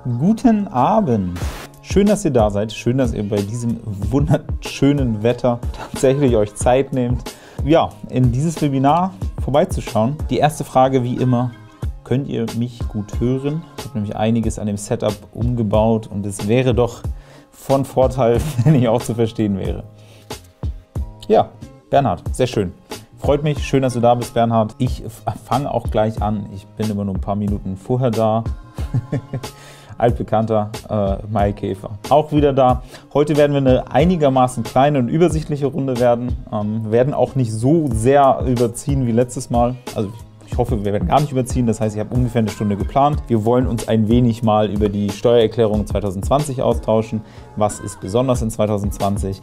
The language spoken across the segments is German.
Guten Abend. Schön, dass ihr da seid. Schön, dass ihr bei diesem wunderschönen Wetter tatsächlich euch Zeit nehmt, ja, in dieses Webinar vorbeizuschauen. Die erste Frage, wie immer, könnt ihr mich gut hören? Ich habe nämlich einiges an dem Setup umgebaut und es wäre doch von Vorteil, wenn ich auch zu verstehen wäre. Ja, Bernhard, sehr schön. Freut mich, schön, dass du da bist, Bernhard. Ich fange auch gleich an. Ich bin immer nur ein paar Minuten vorher da. Altbekannter Maikäfer. Auch wieder da. Heute werden wir eine einigermaßen kleine und übersichtliche Runde werden. Werden auch nicht so sehr überziehen wie letztes Mal. Also ich hoffe, wir werden gar nicht überziehen. Das heißt, ich habe ungefähr eine Stunde geplant. Wir wollen uns ein wenig mal über die Steuererklärung 2020 austauschen. Was ist besonders in 2020?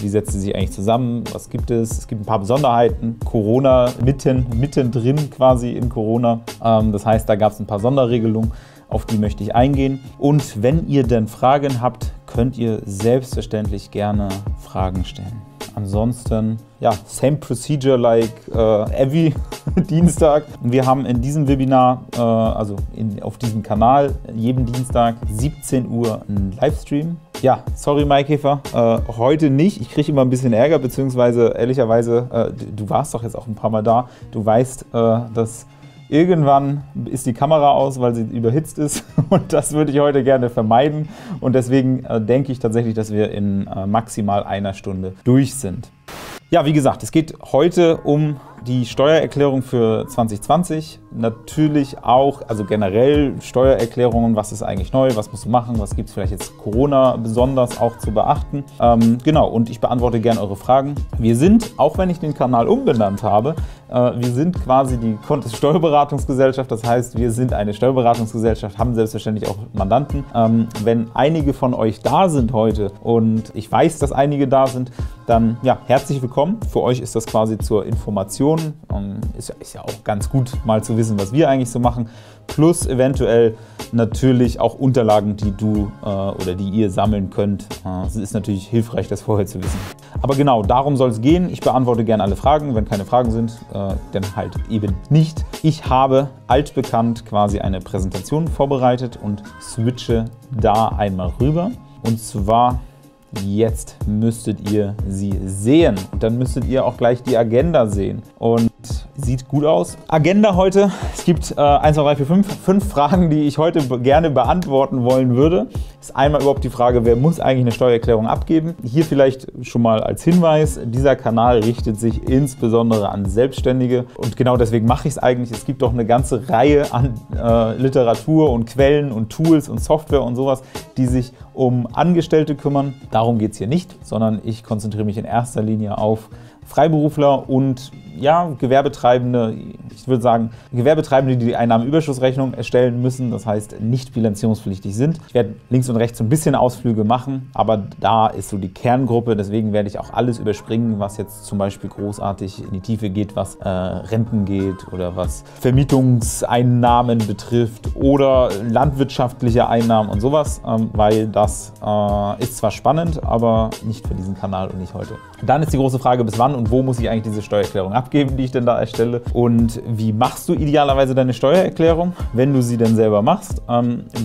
Wie setzt sie sich eigentlich zusammen? Was gibt es? Es gibt ein paar Besonderheiten. Corona mittendrin quasi in Corona. Das heißt, da gab es ein paar Sonderregelungen. Auf die möchte ich eingehen. Und wenn ihr denn Fragen habt, könnt ihr selbstverständlich gerne Fragen stellen. Ansonsten, ja, same procedure like every Dienstag. Wir haben in diesem Webinar, auf diesem Kanal, jeden Dienstag 17 Uhr einen Livestream. Ja, sorry Maikäfer, heute nicht. Ich kriege immer ein bisschen Ärger, beziehungsweise ehrlicherweise, du warst doch jetzt auch ein paar Mal da. Du weißt, dass irgendwann ist die Kamera aus, weil sie überhitzt ist und das würde ich heute gerne vermeiden und deswegen denke ich tatsächlich, dass wir in maximal einer Stunde durch sind. Ja, wie gesagt, es geht heute um die Steuererklärung für 2020, natürlich auch, also generell Steuererklärungen, was ist eigentlich neu, was musst du machen, was gibt es vielleicht jetzt Corona besonders auch zu beachten. Genau, und ich beantworte gerne eure Fragen. Wir sind, auch wenn ich den Kanal umbenannt habe, wir sind quasi die Kontist Steuerberatungsgesellschaft, das heißt, wir sind eine Steuerberatungsgesellschaft, haben selbstverständlich auch Mandanten. Wenn einige von euch da sind heute und ich weiß, dass einige da sind, dann ja, herzlich willkommen. Für euch ist das quasi zur Information. Ist ja auch ganz gut, mal zu wissen, was wir eigentlich so machen. Plus eventuell natürlich auch Unterlagen, die du oder die ihr sammeln könnt. Es ist natürlich hilfreich, das vorher zu wissen. Aber genau, darum soll es gehen. Ich beantworte gerne alle Fragen. Wenn keine Fragen sind, dann halt eben nicht. Ich habe altbekannt quasi eine Präsentation vorbereitet und switche da einmal rüber. Und zwar jetzt müsstet ihr sie sehen und dann müsstet ihr auch gleich die Agenda sehen und sieht gut aus. Agenda heute, es gibt 1, 2, 3, 4, 5 Fragen, die ich heute gerne beantworten wollen würde. Ist einmal überhaupt die Frage, wer muss eigentlich eine Steuererklärung abgeben? Hier vielleicht schon mal als Hinweis, dieser Kanal richtet sich insbesondere an Selbstständige und genau deswegen mache ich es eigentlich. Es gibt doch eine ganze Reihe an Literatur und Quellen und Tools und Software und sowas, die sich um Angestellte kümmern. Darum geht es hier nicht, sondern ich konzentriere mich in erster Linie auf Freiberufler und ja, Gewerbetreibende, ich würde sagen, Gewerbetreibende, die die Einnahmenüberschussrechnung erstellen müssen, das heißt nicht bilanzierungspflichtig sind. Ich werde links und rechts so ein bisschen Ausflüge machen, aber da ist so die Kerngruppe, deswegen werde ich auch alles überspringen, was jetzt zum Beispiel großartig in die Tiefe geht, was Renten geht oder was Vermietungseinnahmen betrifft oder landwirtschaftliche Einnahmen und sowas, weil das ist zwar spannend, aber nicht für diesen Kanal und nicht heute. Dann ist die große Frage, bis wann und wo muss ich eigentlich diese Steuererklärung abgeben, die ich denn da erstelle und wie machst du idealerweise deine Steuererklärung, wenn du sie denn selber machst,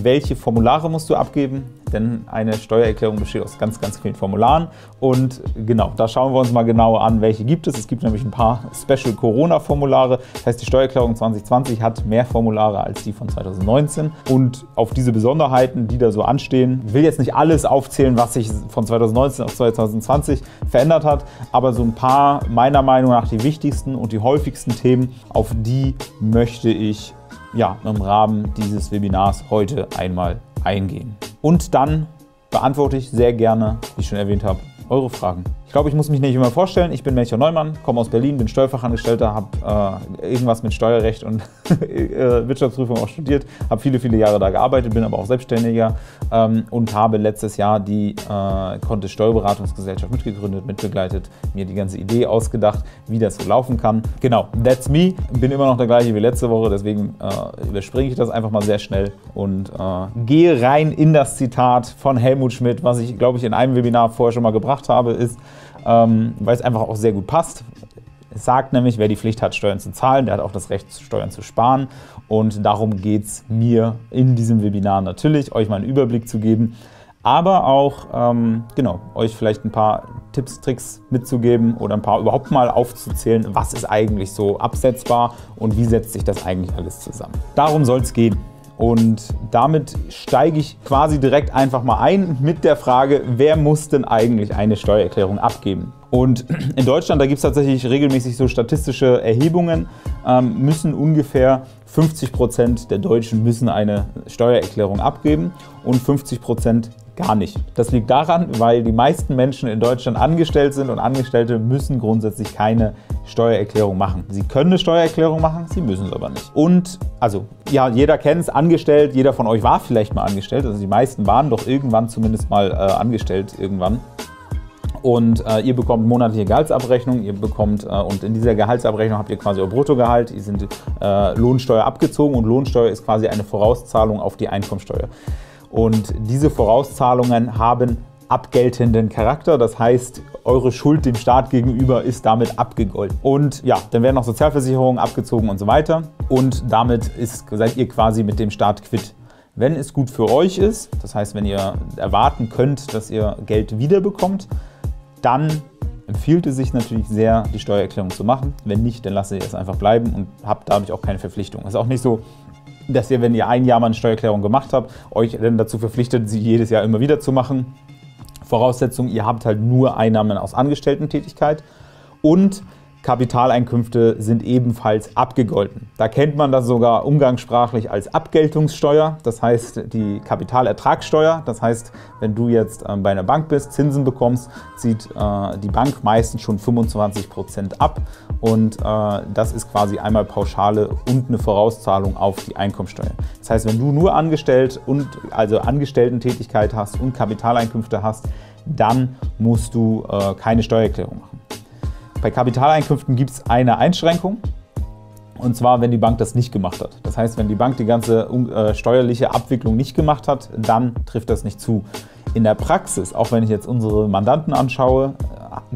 welche Formulare musst du abgeben, denn eine Steuererklärung besteht aus ganz, ganz vielen Formularen und genau, da schauen wir uns mal genauer an, welche gibt es. Es gibt nämlich ein paar Special-Corona-Formulare, das heißt, die Steuererklärung 2020 hat mehr Formulare als die von 2019 und auf diese Besonderheiten, die da so anstehen, will jetzt nicht alles aufzählen, was sich von 2019 auf 2020 verändert hat, aber so ein paar meiner Meinung nach die wichtigsten und die häufigsten Themen, auf die möchte ich ja im Rahmen dieses Webinars heute einmal eingehen. Und dann beantworte ich sehr gerne, wie ich schon erwähnt habe, eure Fragen. Ich glaube, ich muss mich nicht immer vorstellen. Ich bin Melchior Neumann, komme aus Berlin, bin Steuerfachangestellter, habe irgendwas mit Steuerrecht und Wirtschaftsprüfung auch studiert, habe viele, viele Jahre da gearbeitet, bin aber auch Selbstständiger und habe letztes Jahr die Kontist Steuerberatungsgesellschaft mitgegründet, mitbegleitet, mir die ganze Idee ausgedacht, wie das so laufen kann. Genau, that's me. Bin immer noch der gleiche wie letzte Woche, deswegen überspringe ich das einfach mal sehr schnell und gehe rein in das Zitat von Helmut Schmidt, was ich, glaube ich, in einem Webinar vorher schon mal gebracht habe, ist, weil es einfach auch sehr gut passt. Es sagt nämlich, wer die Pflicht hat, Steuern zu zahlen, der hat auch das Recht, Steuern zu sparen. Und darum geht es mir in diesem Webinar natürlich, euch mal einen Überblick zu geben, aber auch euch vielleicht ein paar Tipps, Tricks mitzugeben oder ein paar überhaupt mal aufzuzählen, was ist eigentlich so absetzbar und wie setzt sich das eigentlich alles zusammen. Darum soll es gehen. Und damit steige ich quasi direkt einfach mal ein mit der Frage, wer muss denn eigentlich eine Steuererklärung abgeben? Und in Deutschland, da gibt es tatsächlich regelmäßig so statistische Erhebungen, müssen ungefähr 50% der Deutschen müssen eine Steuererklärung abgeben und 50% gar nicht. Das liegt daran, weil die meisten Menschen in Deutschland angestellt sind und Angestellte müssen grundsätzlich keine Steuererklärung machen. Sie können eine Steuererklärung machen, sie müssen es aber nicht. Und also, ja, jeder kennt es, angestellt, jeder von euch war vielleicht mal angestellt, also die meisten waren doch irgendwann zumindest mal angestellt irgendwann. Und ihr bekommt monatliche Gehaltsabrechnung, und in dieser Gehaltsabrechnung habt ihr quasi euer Bruttogehalt, ihr sind Lohnsteuer abgezogen und Lohnsteuer ist quasi eine Vorauszahlung auf die Einkommensteuer. Und diese Vorauszahlungen haben abgeltenden Charakter, das heißt, eure Schuld dem Staat gegenüber ist damit abgegolten. Und ja, dann werden noch Sozialversicherungen abgezogen und so weiter und damit seid ihr quasi mit dem Staat quitt. Wenn es gut für euch ist, das heißt, wenn ihr erwarten könnt, dass ihr Geld wiederbekommt, dann empfiehlt es sich natürlich sehr, die Steuererklärung zu machen. Wenn nicht, dann lasst ihr es einfach bleiben und habt dadurch auch keine Verpflichtung. Es ist auch nicht so, dass ihr, wenn ihr ein Jahr mal eine Steuererklärung gemacht habt, euch dann dazu verpflichtet, sie jedes Jahr immer wieder zu machen. Voraussetzung, ihr habt halt nur Einnahmen aus Angestellten-Tätigkeit und Kapitaleinkünfte sind ebenfalls abgegolten. Da kennt man das sogar umgangssprachlich als Abgeltungssteuer, das heißt die Kapitalertragssteuer. Das heißt, wenn du jetzt bei einer Bank bist, Zinsen bekommst, zieht die Bank meistens schon 25% ab und das ist quasi einmal Pauschale und eine Vorauszahlung auf die Einkommensteuer. Das heißt, wenn du nur angestellt und also Angestellten-Tätigkeit hast und Kapitaleinkünfte hast, dann musst du keine Steuererklärung machen. Bei Kapitaleinkünften gibt es eine Einschränkung, und zwar, wenn die Bank das nicht gemacht hat. Das heißt, wenn die Bank die ganze steuerliche Abwicklung nicht gemacht hat, dann trifft das nicht zu. In der Praxis, auch wenn ich jetzt unsere Mandanten anschaue,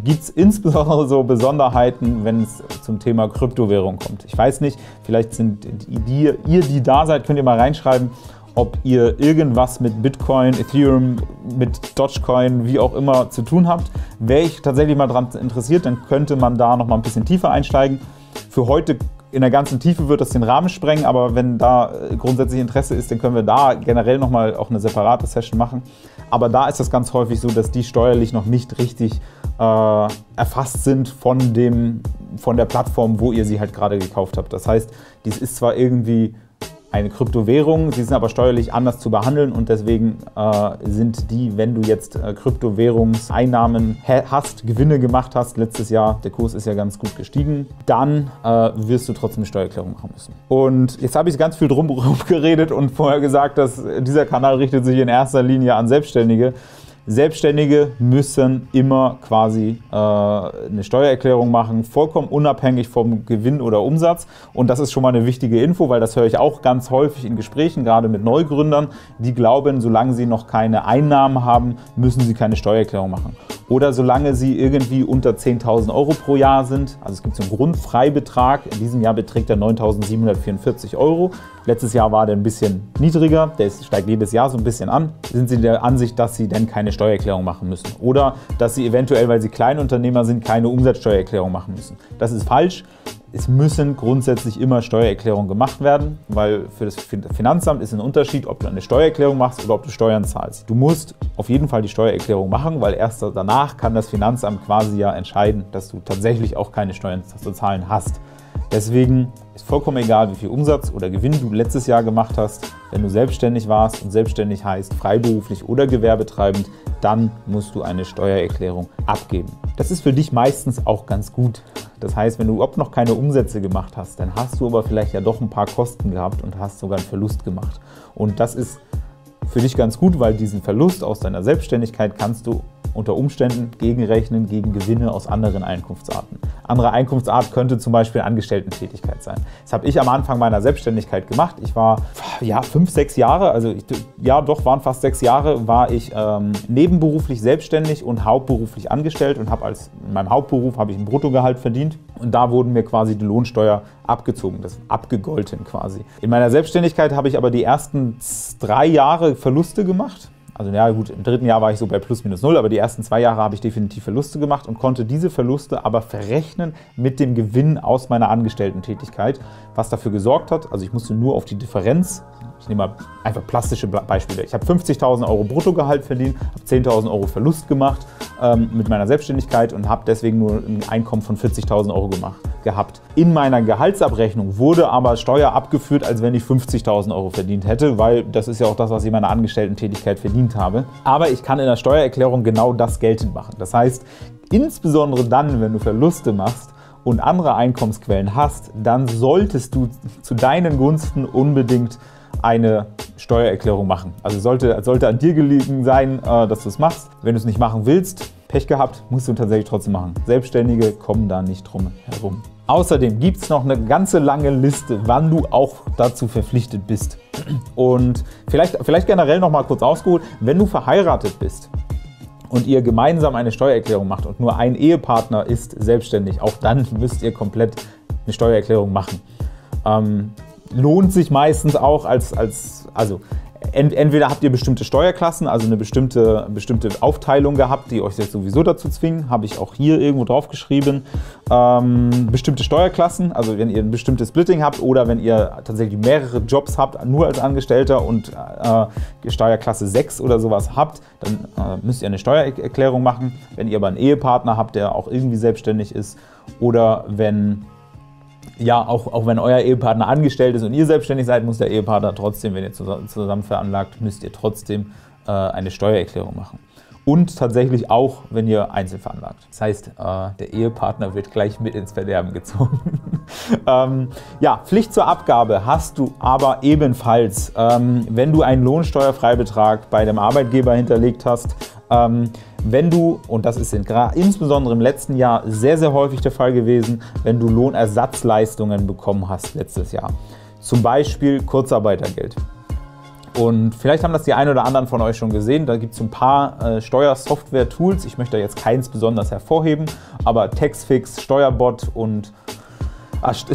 gibt es insbesondere so Besonderheiten, wenn es zum Thema Kryptowährung kommt. Ich weiß nicht, vielleicht sind ihr, die da seid, könnt ihr mal reinschreiben, ob ihr irgendwas mit Bitcoin, Ethereum, mit Dogecoin, wie auch immer zu tun habt. Wäre ich tatsächlich mal daran interessiert, dann könnte man da noch mal ein bisschen tiefer einsteigen. Für heute in der ganzen Tiefe wird das den Rahmen sprengen, aber wenn da grundsätzlich Interesse ist, dann können wir da generell noch mal auch eine separate Session machen. Aber da ist das ganz häufig so, dass die steuerlich noch nicht richtig erfasst sind von der Plattform, wo ihr sie halt gerade gekauft habt. Das heißt, dies ist zwar irgendwie eine Kryptowährung, sie sind aber steuerlich anders zu behandeln und deswegen sind die, wenn du jetzt Kryptowährungseinnahmen hast, Gewinne gemacht hast, letztes Jahr, der Kurs ist ja ganz gut gestiegen, dann wirst du trotzdem eine Steuererklärung machen müssen. Und jetzt habe ich ganz viel drumherum geredet und vorher gesagt, dass dieser Kanal richtet sich in erster Linie an Selbstständige. Selbstständige müssen immer quasi eine Steuererklärung machen, vollkommen unabhängig vom Gewinn oder Umsatz. Und das ist schon mal eine wichtige Info, weil das höre ich auch ganz häufig in Gesprächen, gerade mit Neugründern, die glauben, solange sie noch keine Einnahmen haben, müssen sie keine Steuererklärung machen. Oder solange sie irgendwie unter 10.000 € pro Jahr sind, also es gibt so einen Grundfreibetrag, in diesem Jahr beträgt er 9.744 €. Letztes Jahr war der ein bisschen niedriger, der steigt jedes Jahr so ein bisschen an. Sind Sie der Ansicht, dass Sie denn keine Steuererklärung machen müssen? Oder dass Sie eventuell, weil Sie Kleinunternehmer sind, keine Umsatzsteuererklärung machen müssen? Das ist falsch. Es müssen grundsätzlich immer Steuererklärungen gemacht werden, weil für das Finanzamt ist ein Unterschied, ob du eine Steuererklärung machst oder ob du Steuern zahlst. Du musst auf jeden Fall die Steuererklärung machen, weil erst danach kann das Finanzamt quasi ja entscheiden, dass du tatsächlich auch keine Steuern zu zahlen hast. Deswegen ist vollkommen egal, wie viel Umsatz oder Gewinn du letztes Jahr gemacht hast. Wenn du selbstständig warst und selbstständig heißt freiberuflich oder gewerbetreibend, dann musst du eine Steuererklärung abgeben. Das ist für dich meistens auch ganz gut. Das heißt, wenn du überhaupt noch keine Umsätze gemacht hast, dann hast du aber vielleicht ja doch ein paar Kosten gehabt und hast sogar einen Verlust gemacht. Und das ist für dich ganz gut, weil diesen Verlust aus deiner Selbstständigkeit kannst du unter Umständen gegenrechnen gegen Gewinne aus anderen Einkunftsarten. Andere Einkunftsart könnte zum Beispiel Angestellten-Tätigkeit sein. Das habe ich am Anfang meiner Selbstständigkeit gemacht. Ich war 5, 6 Jahre, waren fast 6 Jahre, war ich nebenberuflich selbstständig und hauptberuflich angestellt und in meinem Hauptberuf habe ich ein Bruttogehalt verdient und da wurden mir quasi die Lohnsteuer abgezogen, das abgegolten quasi. In meiner Selbstständigkeit habe ich aber die ersten 3 Jahre Verluste gemacht. Also ja gut, im 3. Jahr war ich so bei plus minus 0, aber die ersten 2 Jahre habe ich definitiv Verluste gemacht und konnte diese Verluste aber verrechnen mit dem Gewinn aus meiner Angestellten-Tätigkeit, was dafür gesorgt hat, also ich musste nur auf die Differenz, ich nehme mal einfach plastische Beispiele. Ich habe 50.000 € Bruttogehalt verdient, habe 10.000 € Verlust gemacht mit meiner Selbstständigkeit und habe deswegen nur ein Einkommen von 40.000 € gehabt. In meiner Gehaltsabrechnung wurde aber Steuer abgeführt, als wenn ich 50.000 € verdient hätte, weil das ist ja auch das, was ich in meiner Angestellten-Tätigkeit verdient habe. Aber ich kann in der Steuererklärung genau das geltend machen. Das heißt, insbesondere dann, wenn du Verluste machst und andere Einkommensquellen hast, dann solltest du zu deinen Gunsten unbedingt eine Steuererklärung machen. Also sollte an dir gelegen sein, dass du es machst. Wenn du es nicht machen willst, Pech gehabt, musst du tatsächlich trotzdem machen. Selbstständige kommen da nicht drum herum. Außerdem gibt es noch eine ganze lange Liste, wann du auch dazu verpflichtet bist. Und vielleicht generell noch mal kurz ausgeholt, wenn du verheiratet bist und ihr gemeinsam eine Steuererklärung macht und nur ein Ehepartner ist selbstständig, auch dann müsst ihr komplett eine Steuererklärung machen. Lohnt sich meistens auch entweder habt ihr bestimmte Steuerklassen, also eine bestimmte Aufteilung gehabt, die euch jetzt sowieso dazu zwingen, habe ich auch hier irgendwo drauf geschrieben. Bestimmte Steuerklassen, also wenn ihr ein bestimmtes Splitting habt oder wenn ihr tatsächlich mehrere Jobs habt, nur als Angestellter und Steuerklasse 6 oder sowas habt, dann müsst ihr eine Steuererklärung machen. Wenn ihr aber einen Ehepartner habt, der auch irgendwie selbstständig ist oder wenn auch wenn euer Ehepartner angestellt ist und ihr selbstständig seid, muss der Ehepartner trotzdem, wenn ihr zusammen veranlagt, müsst ihr trotzdem eine Steuererklärung machen. Und tatsächlich auch, wenn ihr einzeln veranlagt. Das heißt, der Ehepartner wird gleich mit ins Verderben gezogen. Pflicht zur Abgabe hast du aber ebenfalls, wenn du einen Lohnsteuerfreibetrag bei dem Arbeitgeber hinterlegt hast, wenn du, und das ist insbesondere im letzten Jahr sehr, sehr häufig der Fall gewesen, wenn du Lohnersatzleistungen bekommen hast letztes Jahr. Zum Beispiel Kurzarbeitergeld. Und vielleicht haben das die einen oder anderen von euch schon gesehen, da gibt es ein paar Steuersoftware-Tools. Ich möchte jetzt keins besonders hervorheben, aber Taxfix, Steuerbot und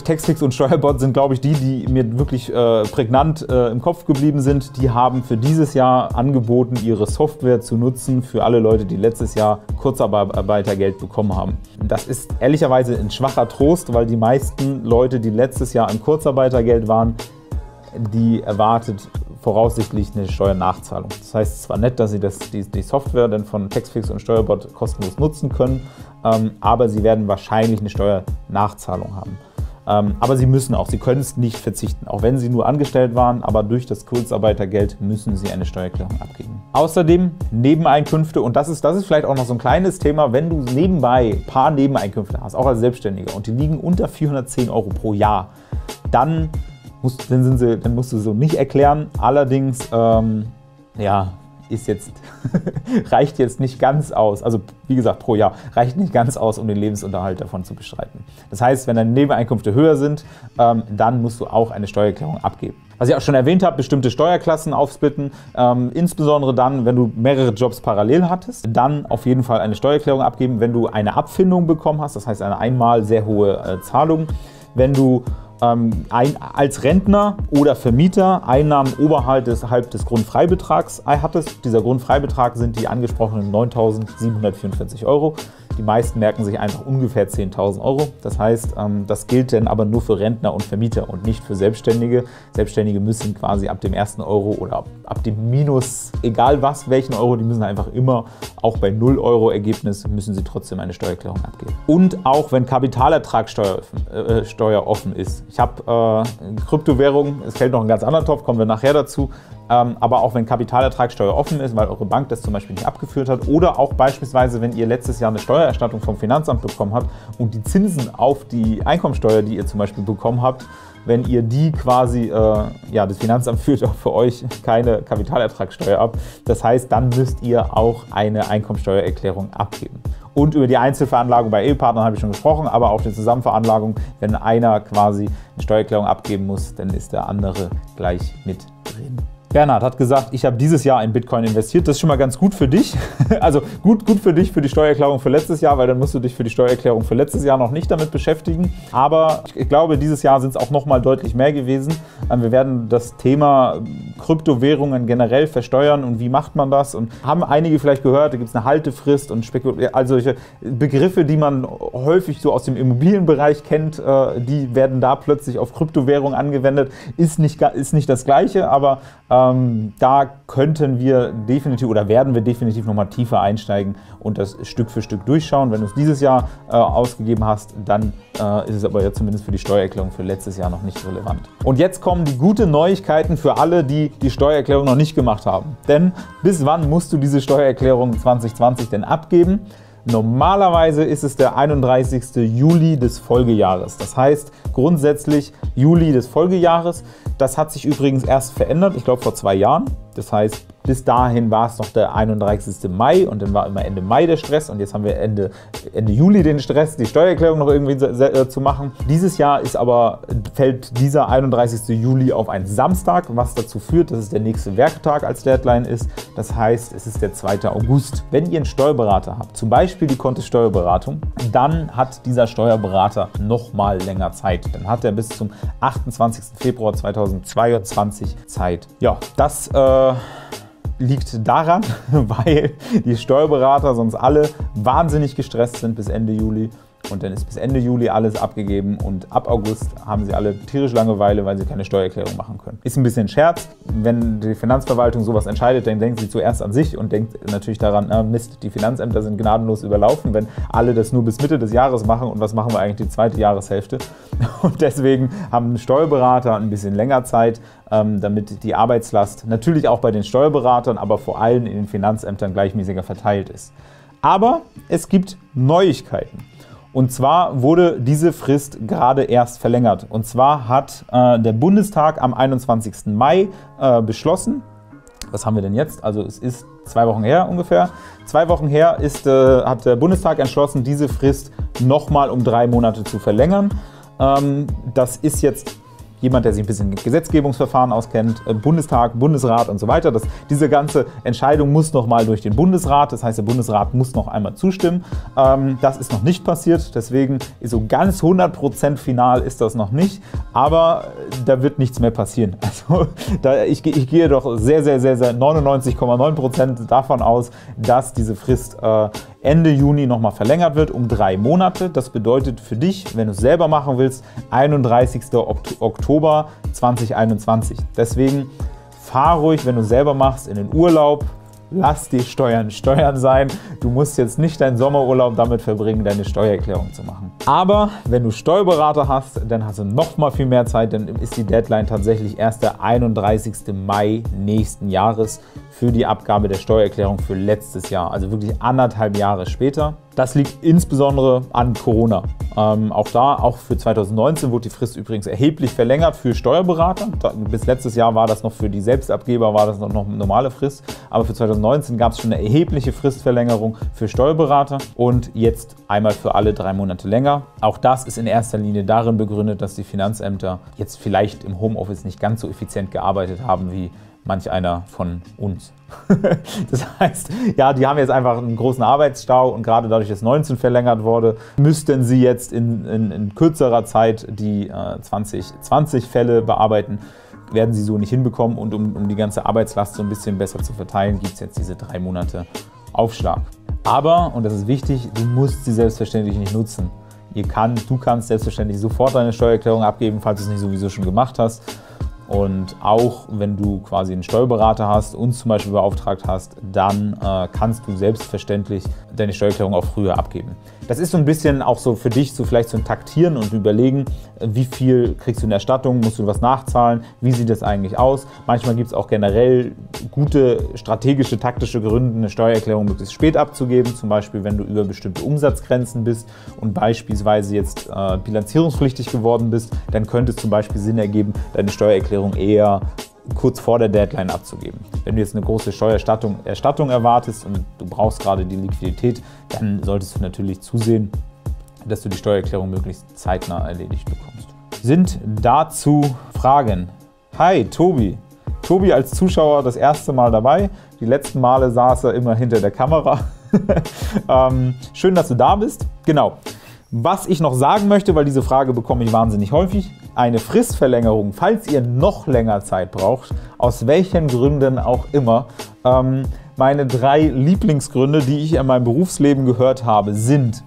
Taxfix und Steuerbot sind, glaube ich, die mir wirklich prägnant im Kopf geblieben sind. Die haben für dieses Jahr angeboten, ihre Software zu nutzen für alle Leute, die letztes Jahr Kurzarbeitergeld bekommen haben. Das ist ehrlicherweise ein schwacher Trost, weil die meisten Leute, die letztes Jahr im Kurzarbeitergeld waren, die erwartet voraussichtlich eine Steuernachzahlung. Das heißt, es war nett, dass Sie die Software dann von Taxfix und Steuerbot kostenlos nutzen können, aber Sie werden wahrscheinlich eine Steuernachzahlung haben. Aber Sie müssen auch, Sie können es nicht verzichten, auch wenn Sie nur angestellt waren, aber durch das Kurzarbeitergeld müssen Sie eine Steuererklärung abgeben. Außerdem Nebeneinkünfte, und das ist vielleicht auch noch so ein kleines Thema, wenn du nebenbei ein paar Nebeneinkünfte hast, auch als Selbstständiger, und die liegen unter 410 € pro Jahr, dann musst du so nicht erklären. Allerdings, reicht jetzt nicht ganz aus, also wie gesagt pro Jahr, reicht nicht ganz aus, um den Lebensunterhalt davon zu bestreiten. Das heißt, wenn deine Nebeneinkünfte höher sind, dann musst du auch eine Steuererklärung abgeben. Was ich auch schon erwähnt habe, bestimmte Steuerklassen aufsplitten, insbesondere dann, wenn du mehrere Jobs parallel hattest, dann auf jeden Fall eine Steuererklärung abgeben, wenn du eine Abfindung bekommen hast, das heißt eine einmal sehr hohe Zahlung, wenn du als Rentner oder Vermieter Einnahmen oberhalb des Grundfreibetrags hattest. Dieser Grundfreibetrag sind die angesprochenen 9.744 €. Die meisten merken sich einfach ungefähr 10.000 €. Das heißt, das gilt dann aber nur für Rentner und Vermieter und nicht für Selbstständige. Selbstständige müssen quasi ab dem ersten Euro oder ab dem Minus, egal welchen Euro, die müssen einfach immer, auch bei 0 € Ergebnis, müssen sie trotzdem eine Steuererklärung abgeben. Und auch wenn Kapitalertragssteuer offen ist. Ich habe Kryptowährungen, es fällt noch ein ganz anderer Topf, kommen wir nachher dazu. Aber auch wenn Kapitalertragssteuer offen ist, weil eure Bank das zum Beispiel nicht abgeführt hat oder auch beispielsweise, wenn ihr letztes Jahr eine Steuererstattung vom Finanzamt bekommen habt und die Zinsen auf die Einkommensteuer, die ihr zum Beispiel bekommen habt, wenn ihr die quasi, ja, das Finanzamt führt auch für euch keine Kapitalertragssteuer ab. Das heißt, dann müsst ihr auch eine Einkommensteuererklärung abgeben. Und über die Einzelveranlagung bei Ehepartnern habe ich schon gesprochen, aber auch die Zusammenveranlagung, wenn einer quasi eine Steuererklärung abgeben muss, dann ist der andere gleich mit drin. Bernhard hat gesagt, ich habe dieses Jahr in Bitcoin investiert. Das ist schon mal ganz gut für dich. Also gut für dich für die Steuererklärung für letztes Jahr, weil dann musst du dich für die Steuererklärung für letztes Jahr noch nicht damit beschäftigen. Aber ich glaube, dieses Jahr sind es auch noch mal deutlich mehr gewesen. Wir werden das Thema Kryptowährungen generell versteuern und wie macht man das? Und haben einige vielleicht gehört, da gibt es eine Haltefrist und also solche Begriffe, die man häufig so aus dem Immobilienbereich kennt, die werden da plötzlich auf Kryptowährungen angewendet. Ist nicht das Gleiche, aber da könnten wir definitiv oder werden wir definitiv nochmal tiefer einsteigen und das Stück für Stück durchschauen. Wenn du es dieses Jahr ausgegeben hast, dann ist es aber ja zumindest für die Steuererklärung für letztes Jahr noch nicht relevant. Und jetzt kommen die guten Neuigkeiten für alle, die die Steuererklärung noch nicht gemacht haben. Denn bis wann musst du diese Steuererklärung 2020 denn abgeben? Normalerweise ist es der 31. Juli des Folgejahres. Das heißt grundsätzlich Juli des Folgejahres. Das hat sich übrigens erst verändert, ich glaube vor 2 Jahren. Das heißt, bis dahin war es noch der 31. Mai und dann war immer Ende Mai der Stress und jetzt haben wir Ende Juli den Stress, die Steuererklärung noch irgendwie zu machen. Dieses Jahr fällt dieser 31. Juli auf einen Samstag, was dazu führt, dass es der nächste Werktag als Deadline ist. Das heißt, es ist der 2. August. Wenn ihr einen Steuerberater habt, zum Beispiel die Kontist Steuerberatung, dann hat dieser Steuerberater noch mal länger Zeit. Dann hat er bis zum 28. Februar 2022 Zeit. Ja, das liegt daran, weil die Steuerberater sonst alle wahnsinnig gestresst sind bis Ende Juli. Und dann ist bis Ende Juli alles abgegeben und ab August haben sie alle tierisch Langeweile, weil sie keine Steuererklärung machen können. Ist ein bisschen Scherz. Wenn die Finanzverwaltung sowas entscheidet, dann denkt sie zuerst an sich und denkt natürlich daran, Mist, die Finanzämter sind gnadenlos überlaufen, wenn alle das nur bis Mitte des Jahres machen und was machen wir eigentlich die zweite Jahreshälfte. Und deswegen haben Steuerberater ein bisschen länger Zeit, damit die Arbeitslast natürlich auch bei den Steuerberatern, aber vor allem in den Finanzämtern gleichmäßiger verteilt ist. Aber es gibt Neuigkeiten. Und zwar wurde diese Frist gerade erst verlängert. Und zwar hat der Bundestag am 21. Mai beschlossen, was haben wir denn jetzt? Also es ist 2 Wochen her ungefähr. 2 Wochen her hat der Bundestag entschlossen, diese Frist nochmal um 3 Monate zu verlängern. Das ist jetzt jemand, der sich ein bisschen mit Gesetzgebungsverfahren auskennt, Bundestag, Bundesrat und so weiter. Diese ganze Entscheidung muss nochmal durch den Bundesrat, das heißt, der Bundesrat muss noch einmal zustimmen. Das ist noch nicht passiert, deswegen ist so ganz 100% final ist das noch nicht, aber da wird nichts mehr passieren. Also ich gehe doch sehr 99,9% davon aus, dass diese Frist Ende Juni nochmal verlängert wird um 3 Monate. Das bedeutet für dich, wenn du es selber machen willst, 31. Oktober 2021. Deswegen fahr ruhig, wenn du es selber machst, in den Urlaub. Lass die Steuern sein. Du musst jetzt nicht deinen Sommerurlaub damit verbringen, deine Steuererklärung zu machen. Aber wenn du Steuerberater hast, dann hast du noch mal viel mehr Zeit. Dann ist die Deadline tatsächlich erst der 31. Mai nächsten Jahres für die Abgabe der Steuererklärung für letztes Jahr. Also wirklich 1,5 Jahre später. Das liegt insbesondere an Corona. Auch für 2019 wurde die Frist übrigens erheblich verlängert für Steuerberater. Bis letztes Jahr war das noch für die Selbstabgeber, war das noch eine normale Frist. Aber für 2019 gab es schon eine erhebliche Fristverlängerung für Steuerberater und jetzt einmal für alle 3 Monate länger. Auch das ist in erster Linie darin begründet, dass die Finanzämter jetzt vielleicht im Homeoffice nicht ganz so effizient gearbeitet haben wie manch einer von uns. Das heißt, ja, die haben jetzt einfach einen großen Arbeitsstau und gerade dadurch, dass 19 verlängert wurde, müssten sie jetzt in kürzerer Zeit die 2020 Fälle bearbeiten. Werden sie so nicht hinbekommen und um die ganze Arbeitslast so ein bisschen besser zu verteilen, gibt es jetzt diese 3 Monate Aufschlag. Aber, und das ist wichtig, du musst sie selbstverständlich nicht nutzen. Du kannst selbstverständlich sofort deine Steuererklärung abgeben, falls du es nicht sowieso schon gemacht hast. Und auch wenn du quasi einen Steuerberater hast, uns zum Beispiel beauftragt hast, dann kannst du selbstverständlich deine Steuererklärung auch früher abgeben. Das ist so ein bisschen auch so für dich so vielleicht so ein Taktieren und überlegen, wie viel kriegst du in Erstattung, musst du was nachzahlen, wie sieht das eigentlich aus. Manchmal gibt es auch generell gute strategische, taktische Gründe, eine Steuererklärung möglichst spät abzugeben, zum Beispiel wenn du über bestimmte Umsatzgrenzen bist und beispielsweise jetzt bilanzierungspflichtig geworden bist, dann könnte es zum Beispiel Sinn ergeben, deine Steuererklärung eher kurz vor der Deadline abzugeben. Wenn du jetzt eine große Steuererstattung erwartest und du brauchst gerade die Liquidität, dann solltest du natürlich zusehen, dass du die Steuererklärung möglichst zeitnah erledigt bekommst. Sind dazu Fragen? Hi, Tobi. Tobi als Zuschauer das erste Mal dabei. Die letzten Male saß er immer hinter der Kamera. Schön, dass du da bist. Genau. Was ich noch sagen möchte, weil diese Frage bekomme ich wahnsinnig häufig, eine Fristverlängerung, falls ihr noch länger Zeit braucht, aus welchen Gründen auch immer. Meine 3 Lieblingsgründe, die ich in meinem Berufsleben gehört habe, sind,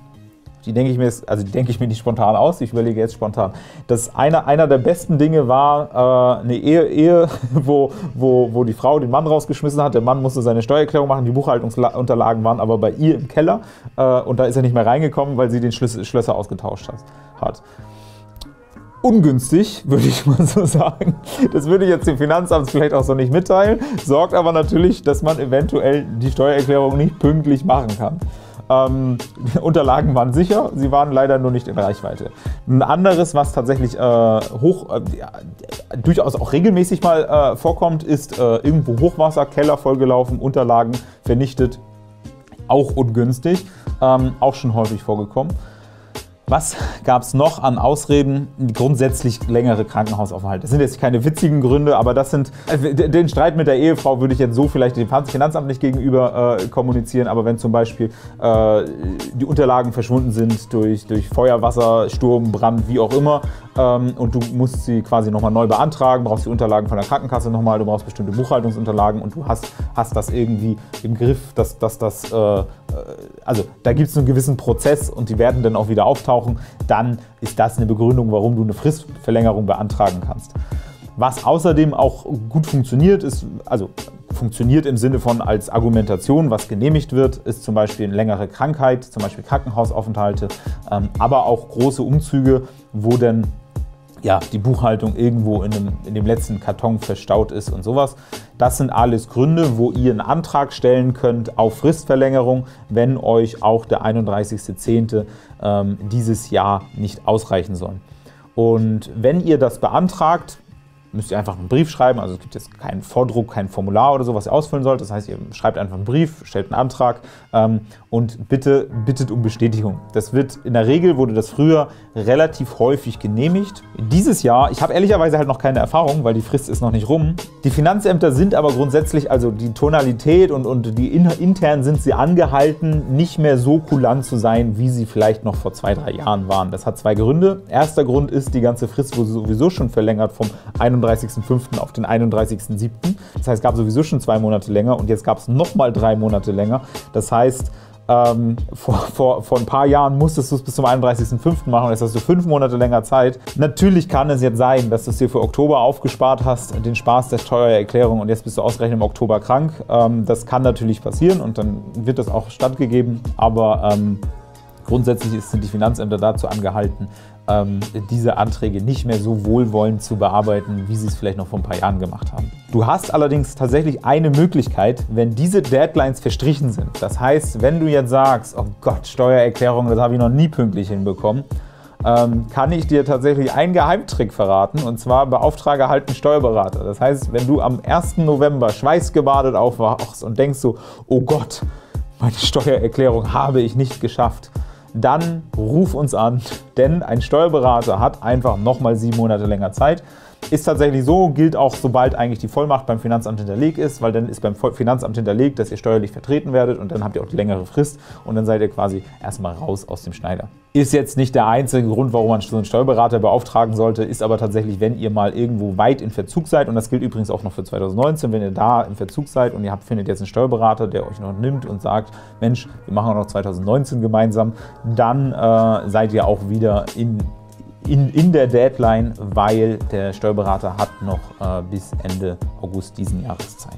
die denke ich mir nicht spontan aus, ich überlege jetzt spontan, dass einer der besten Dinge war eine Ehe, wo die Frau den Mann rausgeschmissen hat, der Mann musste seine Steuererklärung machen, die Buchhaltungsunterlagen waren aber bei ihr im Keller und da ist er nicht mehr reingekommen, weil sie den Schlösser ausgetauscht hat. Ungünstig, würde ich mal so sagen. Das würde ich jetzt dem Finanzamt vielleicht auch so nicht mitteilen, sorgt aber natürlich, dass man eventuell die Steuererklärung nicht pünktlich machen kann. Die Unterlagen waren sicher, sie waren leider nur nicht in Reichweite. Ein anderes, was tatsächlich durchaus auch regelmäßig mal vorkommt, ist irgendwo Hochwasser, Keller vollgelaufen, Unterlagen vernichtet. Auch ungünstig, auch schon häufig vorgekommen. Was gab es noch an Ausreden? Grundsätzlich längere Krankenhausaufenthalte. Das sind jetzt keine witzigen Gründe, aber das sind, den Streit mit der Ehefrau würde ich jetzt so vielleicht dem Finanzamt nicht gegenüber kommunizieren, aber wenn zum Beispiel die Unterlagen verschwunden sind durch Feuer, Wasser, Sturm, Brand, wie auch immer, und du musst sie quasi nochmal neu beantragen, brauchst die Unterlagen von der Krankenkasse nochmal, du brauchst bestimmte Buchhaltungsunterlagen und du hast das irgendwie im Griff, also da gibt es einen gewissen Prozess und die werden dann auch wieder auftauchen, dann ist das eine Begründung, warum du eine Fristverlängerung beantragen kannst. Was außerdem auch gut funktioniert, funktioniert im Sinne von als Argumentation, was genehmigt wird, ist zum Beispiel eine längere Krankheit, zum Beispiel Krankenhausaufenthalte, aber auch große Umzüge, wo dann die Buchhaltung irgendwo in dem letzten Karton verstaut ist und sowas. Das sind alles Gründe, wo ihr einen Antrag stellen könnt auf Fristverlängerung, wenn euch auch der 31.10. Dieses Jahr nicht ausreichen soll. Und wenn ihr das beantragt, müsst ihr einfach einen Brief schreiben, also es gibt jetzt keinen Vordruck, kein Formular oder so, was ihr ausfüllen sollt. Das heißt, ihr schreibt einfach einen Brief, stellt einen Antrag und bittet um Bestätigung. Das wird in der Regel, wurde das früher relativ häufig genehmigt. Dieses Jahr, ich habe ehrlicherweise halt noch keine Erfahrung, weil die Frist ist noch nicht rum. Die Finanzämter sind aber grundsätzlich, also die Tonalität und die intern sind sie angehalten, nicht mehr so kulant zu sein, wie sie vielleicht noch vor 2-3 Jahren waren. Das hat 2 Gründe. Erster Grund ist, die ganze Frist wurde sowieso schon verlängert vom 31.05. auf den 31.07. Das heißt, es gab sowieso schon 2 Monate länger und jetzt gab es nochmal 3 Monate länger. Das heißt, vor ein paar Jahren musstest du es bis zum 31.05. machen und jetzt hast du 5 Monate länger Zeit. Natürlich kann es jetzt sein, dass du es dir für Oktober aufgespart hast, den Spaß der Steuererklärung, und jetzt bist du ausgerechnet im Oktober krank. Das kann natürlich passieren und dann wird das auch stattgegeben, aber grundsätzlich sind die Finanzämter dazu angehalten, diese Anträge nicht mehr so wohlwollend zu bearbeiten, wie sie es vielleicht noch vor ein paar Jahren gemacht haben. Du hast allerdings tatsächlich eine Möglichkeit, wenn diese Deadlines verstrichen sind. Das heißt, wenn du jetzt sagst, oh Gott, Steuererklärung, das habe ich noch nie pünktlich hinbekommen, kann ich dir tatsächlich einen Geheimtrick verraten, und zwar beauftrage halt einen Steuerberater. Das heißt, wenn du am 1. November schweißgebadet aufwachst und denkst so, oh Gott, meine Steuererklärung habe ich nicht geschafft, dann ruf uns an, denn ein Steuerberater hat einfach nochmal 7 Monate länger Zeit. Ist tatsächlich so, gilt auch, sobald eigentlich die Vollmacht beim Finanzamt hinterlegt ist, weil dann ist beim Finanzamt hinterlegt, dass ihr steuerlich vertreten werdet und dann habt ihr auch die längere Frist und dann seid ihr quasi erstmal raus aus dem Schneider. Ist jetzt nicht der einzige Grund, warum man so einen Steuerberater beauftragen sollte, ist aber tatsächlich, wenn ihr mal irgendwo weit in Verzug seid, und das gilt übrigens auch noch für 2019, wenn ihr da im Verzug seid und ihr findet jetzt einen Steuerberater, der euch noch nimmt und sagt, Mensch, wir machen auch noch 2019 gemeinsam, dann seid ihr auch wieder in der Deadline, weil der Steuerberater hat noch bis Ende August diesen Jahres Zeit.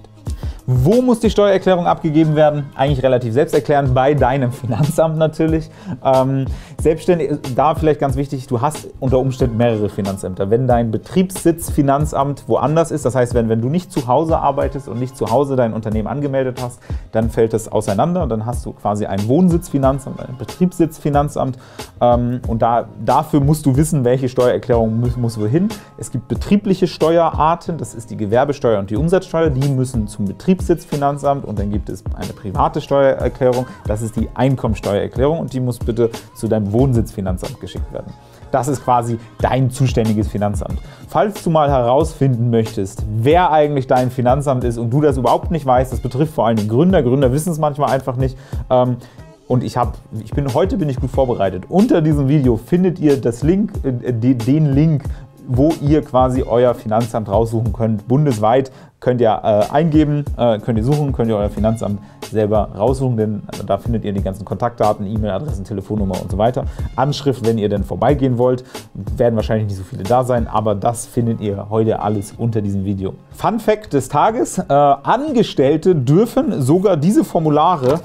Wo muss die Steuererklärung abgegeben werden? Eigentlich relativ selbsterklärend, bei deinem Finanzamt natürlich. Selbstständig, da vielleicht ganz wichtig, du hast unter Umständen mehrere Finanzämter. Wenn dein Betriebssitz-Finanzamt woanders ist, das heißt, wenn du nicht zu Hause arbeitest und nicht zu Hause dein Unternehmen angemeldet hast, dann fällt es auseinander und dann hast du quasi ein Wohnsitzfinanzamt, ein Betriebssitzfinanzamt und dafür musst du wissen, welche Steuererklärung muss wohin. Es gibt betriebliche Steuerarten, das ist die Gewerbesteuer und die Umsatzsteuer, die müssen zum Betriebssitzfinanzamt und dann gibt es eine private Steuererklärung, das ist die Einkommensteuererklärung und die muss bitte zu deinem Wohnsitzfinanzamt geschickt werden. Das ist quasi dein zuständiges Finanzamt. Falls du mal herausfinden möchtest, wer eigentlich dein Finanzamt ist und du das überhaupt nicht weißt, das betrifft vor allem den Gründer. Gründer wissen es manchmal einfach nicht. Und heute bin ich gut vorbereitet. Unter diesem Video findet ihr den Link, wo ihr quasi euer Finanzamt raussuchen könnt. Bundesweit könnt ihr eingeben, könnt ihr suchen, könnt ihr euer Finanzamt selber raussuchen, denn da findet ihr die ganzen Kontaktdaten, E-Mail-Adressen, Telefonnummer und so weiter. Anschrift, wenn ihr denn vorbeigehen wollt, werden wahrscheinlich nicht so viele da sein, aber das findet ihr heute alles unter diesem Video. Fun Fact des Tages: Angestellte dürfen sogar diese Formulare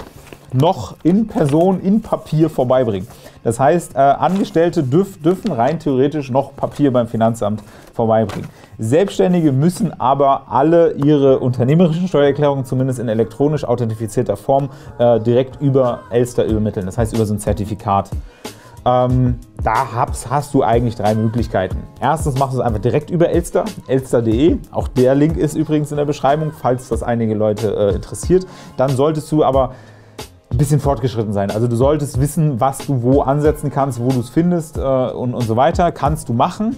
noch in Person, in Papier vorbeibringen. Das heißt, Angestellte dürfen rein theoretisch noch Papier beim Finanzamt vorbeibringen. Selbstständige müssen aber alle ihre unternehmerischen Steuererklärungen zumindest in elektronisch authentifizierter Form direkt über Elster übermitteln, das heißt über so ein Zertifikat. Da hast du eigentlich 3 Möglichkeiten. Erstens machst du es einfach direkt über Elster, elster.de. Auch der Link ist übrigens in der Beschreibung, falls das einige Leute interessiert. Dann solltest du aber ein bisschen fortgeschritten sein. Also du solltest wissen, was du wo ansetzen kannst, wo du es findest und so weiter. Kannst du machen.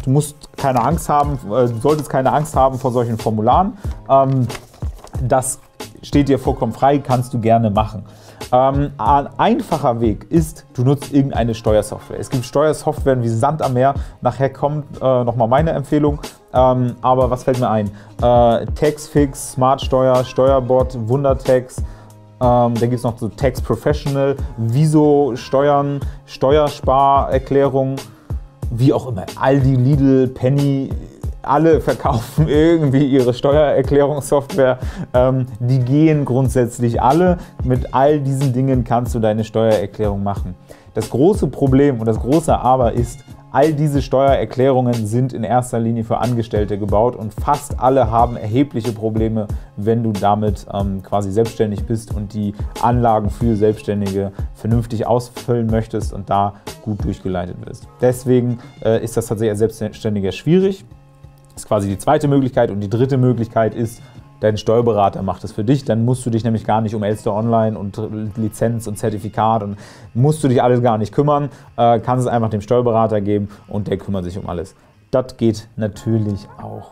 Du musst keine Angst haben, du solltest keine Angst haben vor solchen Formularen. Das steht dir vollkommen frei, kannst du gerne machen. Ein einfacher Weg ist, du nutzt irgendeine Steuersoftware. Es gibt Steuersoftwaren wie Sand am Meer. Nachher kommt nochmal meine Empfehlung. Aber was fällt mir ein? Taxfix, Smartsteuer, Steuerbot, Wundertax. Dann gibt es noch so Tax Professional, Viso, Steuern, Steuersparerklärung, wie auch immer. Aldi, Lidl, Penny, alle verkaufen irgendwie ihre Steuererklärungssoftware. Die gehen grundsätzlich alle. Mit all diesen Dingen kannst du deine Steuererklärung machen. Das große Problem und das große Aber ist, all diese Steuererklärungen sind in erster Linie für Angestellte gebaut und fast alle haben erhebliche Probleme, wenn du damit quasi selbstständig bist und die Anlagen für Selbstständige vernünftig ausfüllen möchtest und da gut durchgeleitet wirst. Deswegen ist das tatsächlich als Selbstständiger schwierig. Das ist quasi die zweite Möglichkeit und die dritte Möglichkeit ist, dein Steuerberater macht es für dich, dann musst du dich nämlich gar nicht um Elster Online und Lizenz und Zertifikat und musst du dich alles gar nicht kümmern, kannst es einfach dem Steuerberater geben und der kümmert sich um alles. Das geht natürlich auch.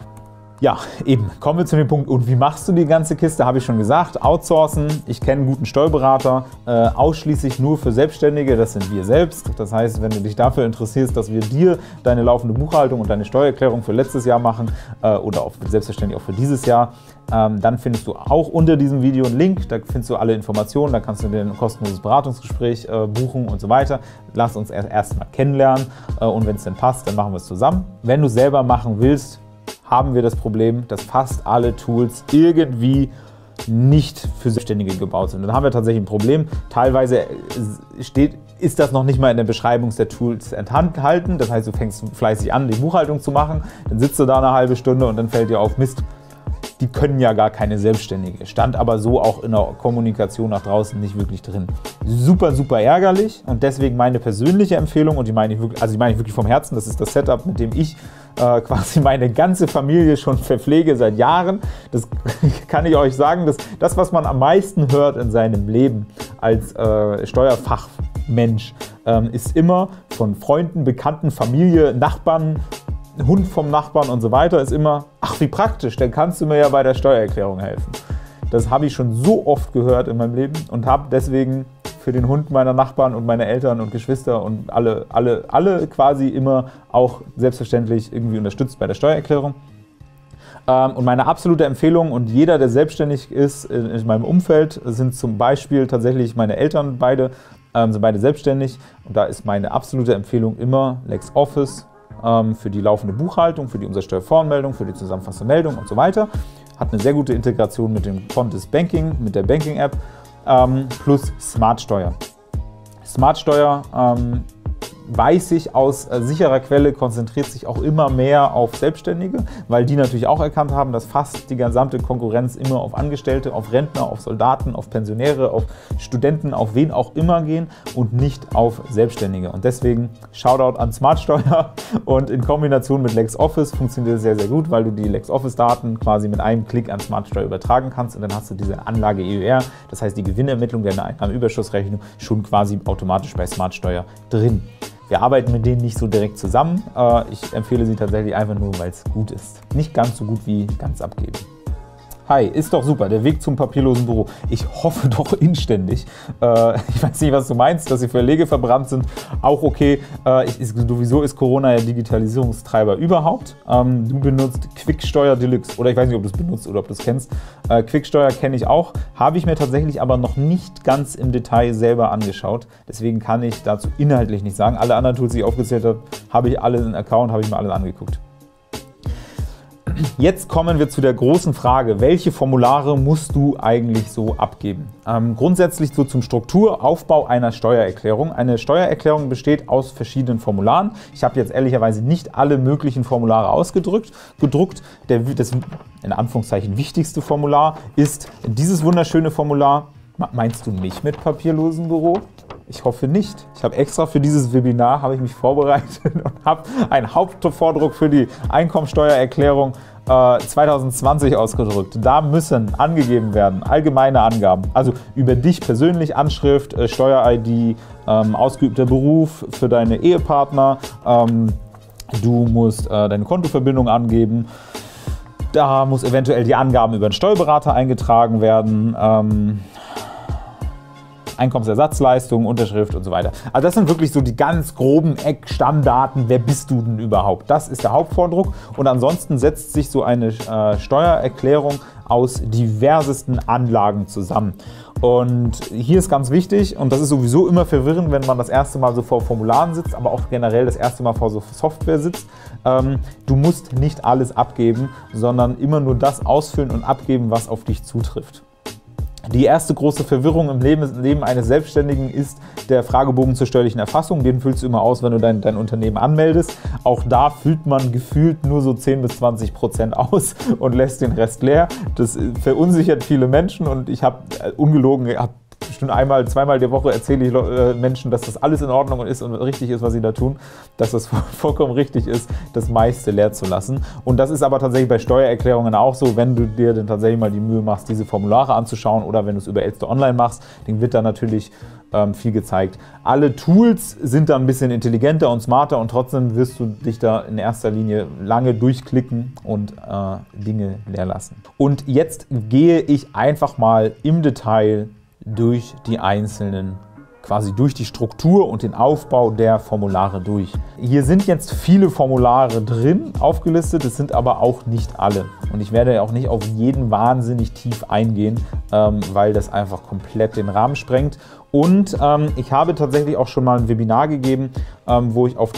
Ja, eben, kommen wir zu dem Punkt, und wie machst du die ganze Kiste, habe ich schon gesagt, outsourcen. Ich kenne einen guten Steuerberater, ausschließlich nur für Selbstständige, das sind wir selbst. Das heißt, wenn du dich dafür interessierst, dass wir dir deine laufende Buchhaltung und deine Steuererklärung für letztes Jahr machen oder auch selbstverständlich auch für dieses Jahr, dann findest du auch unter diesem Video einen Link, da findest du alle Informationen, da kannst du dir ein kostenloses Beratungsgespräch buchen und so weiter. Lass uns erst mal kennenlernen und wenn es dann passt, dann machen wir es zusammen. Wenn du es selber machen willst, haben wir das Problem, dass fast alle Tools irgendwie nicht für Selbstständige gebaut sind. Dann haben wir tatsächlich ein Problem. Teilweise ist das noch nicht mal in der Beschreibung der Tools enthalten. Das heißt, du fängst fleißig an, die Buchhaltung zu machen, dann sitzt du da eine halbe Stunde und dann fällt dir auf, Mist, die können ja gar keine Selbstständige. Stand aber so auch in der Kommunikation nach draußen nicht wirklich drin. Super, super ärgerlich und deswegen meine persönliche Empfehlung, und die meine ich wirklich vom Herzen, das ist das Setup, mit dem ich quasi meine ganze Familie schon verpflege seit Jahren. Das kann ich euch sagen, dass das, was man am meisten hört in seinem Leben als Steuerfachmensch, ist immer von Freunden, Bekannten, Familie, Nachbarn, Hund vom Nachbarn und so weiter, ist immer, ach wie praktisch, dann kannst du mir ja bei der Steuererklärung helfen. Das habe ich schon so oft gehört in meinem Leben und habe deswegen für den Hund meiner Nachbarn und meine Eltern und Geschwister und alle quasi immer auch selbstverständlich irgendwie unterstützt bei der Steuererklärung. Und meine absolute Empfehlung, und jeder, der selbstständig ist in meinem Umfeld, sind zum Beispiel tatsächlich meine Eltern beide, sind beide selbstständig und da ist meine absolute Empfehlung immer LexOffice für die laufende Buchhaltung, für die Umsatzsteuervoranmeldung, für die zusammenfassende Meldung und so weiter. Hat eine sehr gute Integration mit dem Fontes Banking, mit der Banking-App, plus Smartsteuer. Smartsteuer, weiß ich aus sicherer Quelle, konzentriert sich auch immer mehr auf Selbstständige, weil die natürlich auch erkannt haben, dass fast die gesamte Konkurrenz immer auf Angestellte, auf Rentner, auf Soldaten, auf Pensionäre, auf Studenten, auf wen auch immer gehen und nicht auf Selbstständige. Und deswegen Shoutout an Smartsteuer und in Kombination mit LexOffice funktioniert das sehr, sehr gut, weil du die LexOffice-Daten quasi mit einem Klick an Smartsteuer übertragen kannst und dann hast du diese Anlage EUR, das heißt die Gewinnermittlung der Einnahmenüberschussrechnung, schon quasi automatisch bei Smartsteuer drin. Wir arbeiten mit denen nicht so direkt zusammen. Ich empfehle sie tatsächlich einfach nur, weil es gut ist. Nicht ganz so gut wie ganz abgeben. Hi, ist doch super, der Weg zum papierlosen Büro. Ich hoffe doch inständig. Ich weiß nicht, was du meinst, dass die Verlege verbrannt sind. Auch okay. Sowieso ist Corona der Digitalisierungstreiber überhaupt. Du benutzt Quicksteuer Deluxe. Oder ich weiß nicht, ob du es benutzt oder ob du es kennst. Quicksteuer kenne ich auch. Habe ich mir tatsächlich aber noch nicht ganz im Detail selber angeschaut. Deswegen kann ich dazu inhaltlich nicht sagen. Alle anderen Tools, die ich aufgezählt habe ich alle in Account, habe ich mir alle angeguckt. Jetzt kommen wir zu der großen Frage, welche Formulare musst du eigentlich so abgeben? Grundsätzlich so zum Strukturaufbau einer Steuererklärung. Eine Steuererklärung besteht aus verschiedenen Formularen. Ich habe jetzt ehrlicherweise nicht alle möglichen Formulare ausgedruckt. Das in Anführungszeichen wichtigste Formular ist dieses wunderschöne Formular. Meinst du mich mit papierlosen Büro? Ich hoffe nicht. Ich habe extra für dieses Webinar mich vorbereitet und habe einen Hauptvordruck für die Einkommensteuererklärung 2020 ausgedrückt. Da müssen angegeben werden allgemeine Angaben, also über dich persönlich, Anschrift, Steuer-ID, ausgeübter Beruf für deine Ehepartner. Du musst deine Kontoverbindung angeben. Da muss eventuell die Angaben über den Steuerberater eingetragen werden. Einkommensersatzleistung, Unterschrift und so weiter. Also das sind wirklich so die ganz groben Eckstammdaten. Wer bist du denn überhaupt? Das ist der Hauptvordruck und ansonsten setzt sich so eine Steuererklärung aus diversesten Anlagen zusammen. Und hier ist ganz wichtig, und das ist sowieso immer verwirrend, wenn man das erste Mal so vor Formularen sitzt, aber auch generell das erste Mal vor so Software sitzt. Du musst nicht alles abgeben, sondern immer nur das ausfüllen und abgeben, was auf dich zutrifft. Die erste große Verwirrung im Leben eines Selbstständigen ist der Fragebogen zur steuerlichen Erfassung. Den füllst du immer aus, wenn du dein Unternehmen anmeldest. Auch da füllt man gefühlt nur so 10 bis 20% aus und lässt den Rest leer. Das verunsichert viele Menschen und ich habe ungelogen, bestimmt einmal, zweimal die Woche erzähle ich Menschen, dass das alles in Ordnung ist und richtig ist, was sie da tun, dass das vollkommen richtig ist, das meiste leer zu lassen. Und das ist aber tatsächlich bei Steuererklärungen auch so, wenn du dir dann tatsächlich mal die Mühe machst, diese Formulare anzuschauen oder wenn du es über Elster Online machst, dann wird da natürlich viel gezeigt. Alle Tools sind da ein bisschen intelligenter und smarter und trotzdem wirst du dich da in erster Linie lange durchklicken und Dinge leer lassen. Und jetzt gehe ich einfach mal im Detail durch die einzelnen, quasi durch die Struktur und den Aufbau der Formulare durch. Hier sind jetzt viele Formulare drin aufgelistet, es sind aber auch nicht alle. Und ich werde auch nicht auf jeden wahnsinnig tief eingehen, weil das einfach komplett den Rahmen sprengt. Und ich habe tatsächlich auch schon mal ein Webinar gegeben, wo ich auf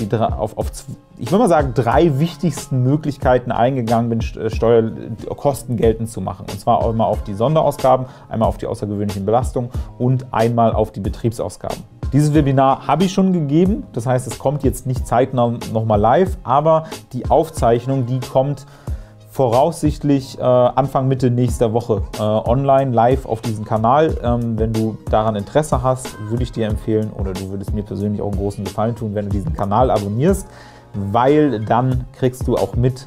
ich würde mal sagen, 3 wichtigsten Möglichkeiten eingegangen bin, Steuerkosten geltend zu machen. Und zwar einmal auf die Sonderausgaben, einmal auf die außergewöhnlichen Belastungen und einmal auf die Betriebsausgaben. Dieses Webinar habe ich schon gegeben, das heißt, es kommt jetzt nicht zeitnah nochmal live, aber die Aufzeichnung, die kommt voraussichtlich Anfang, Mitte nächster Woche online, live auf diesem Kanal. Wenn du daran Interesse hast, würde ich dir empfehlen, oder du würdest mir persönlich auch einen großen Gefallen tun, wenn du diesen Kanal abonnierst, weil dann kriegst du auch mit,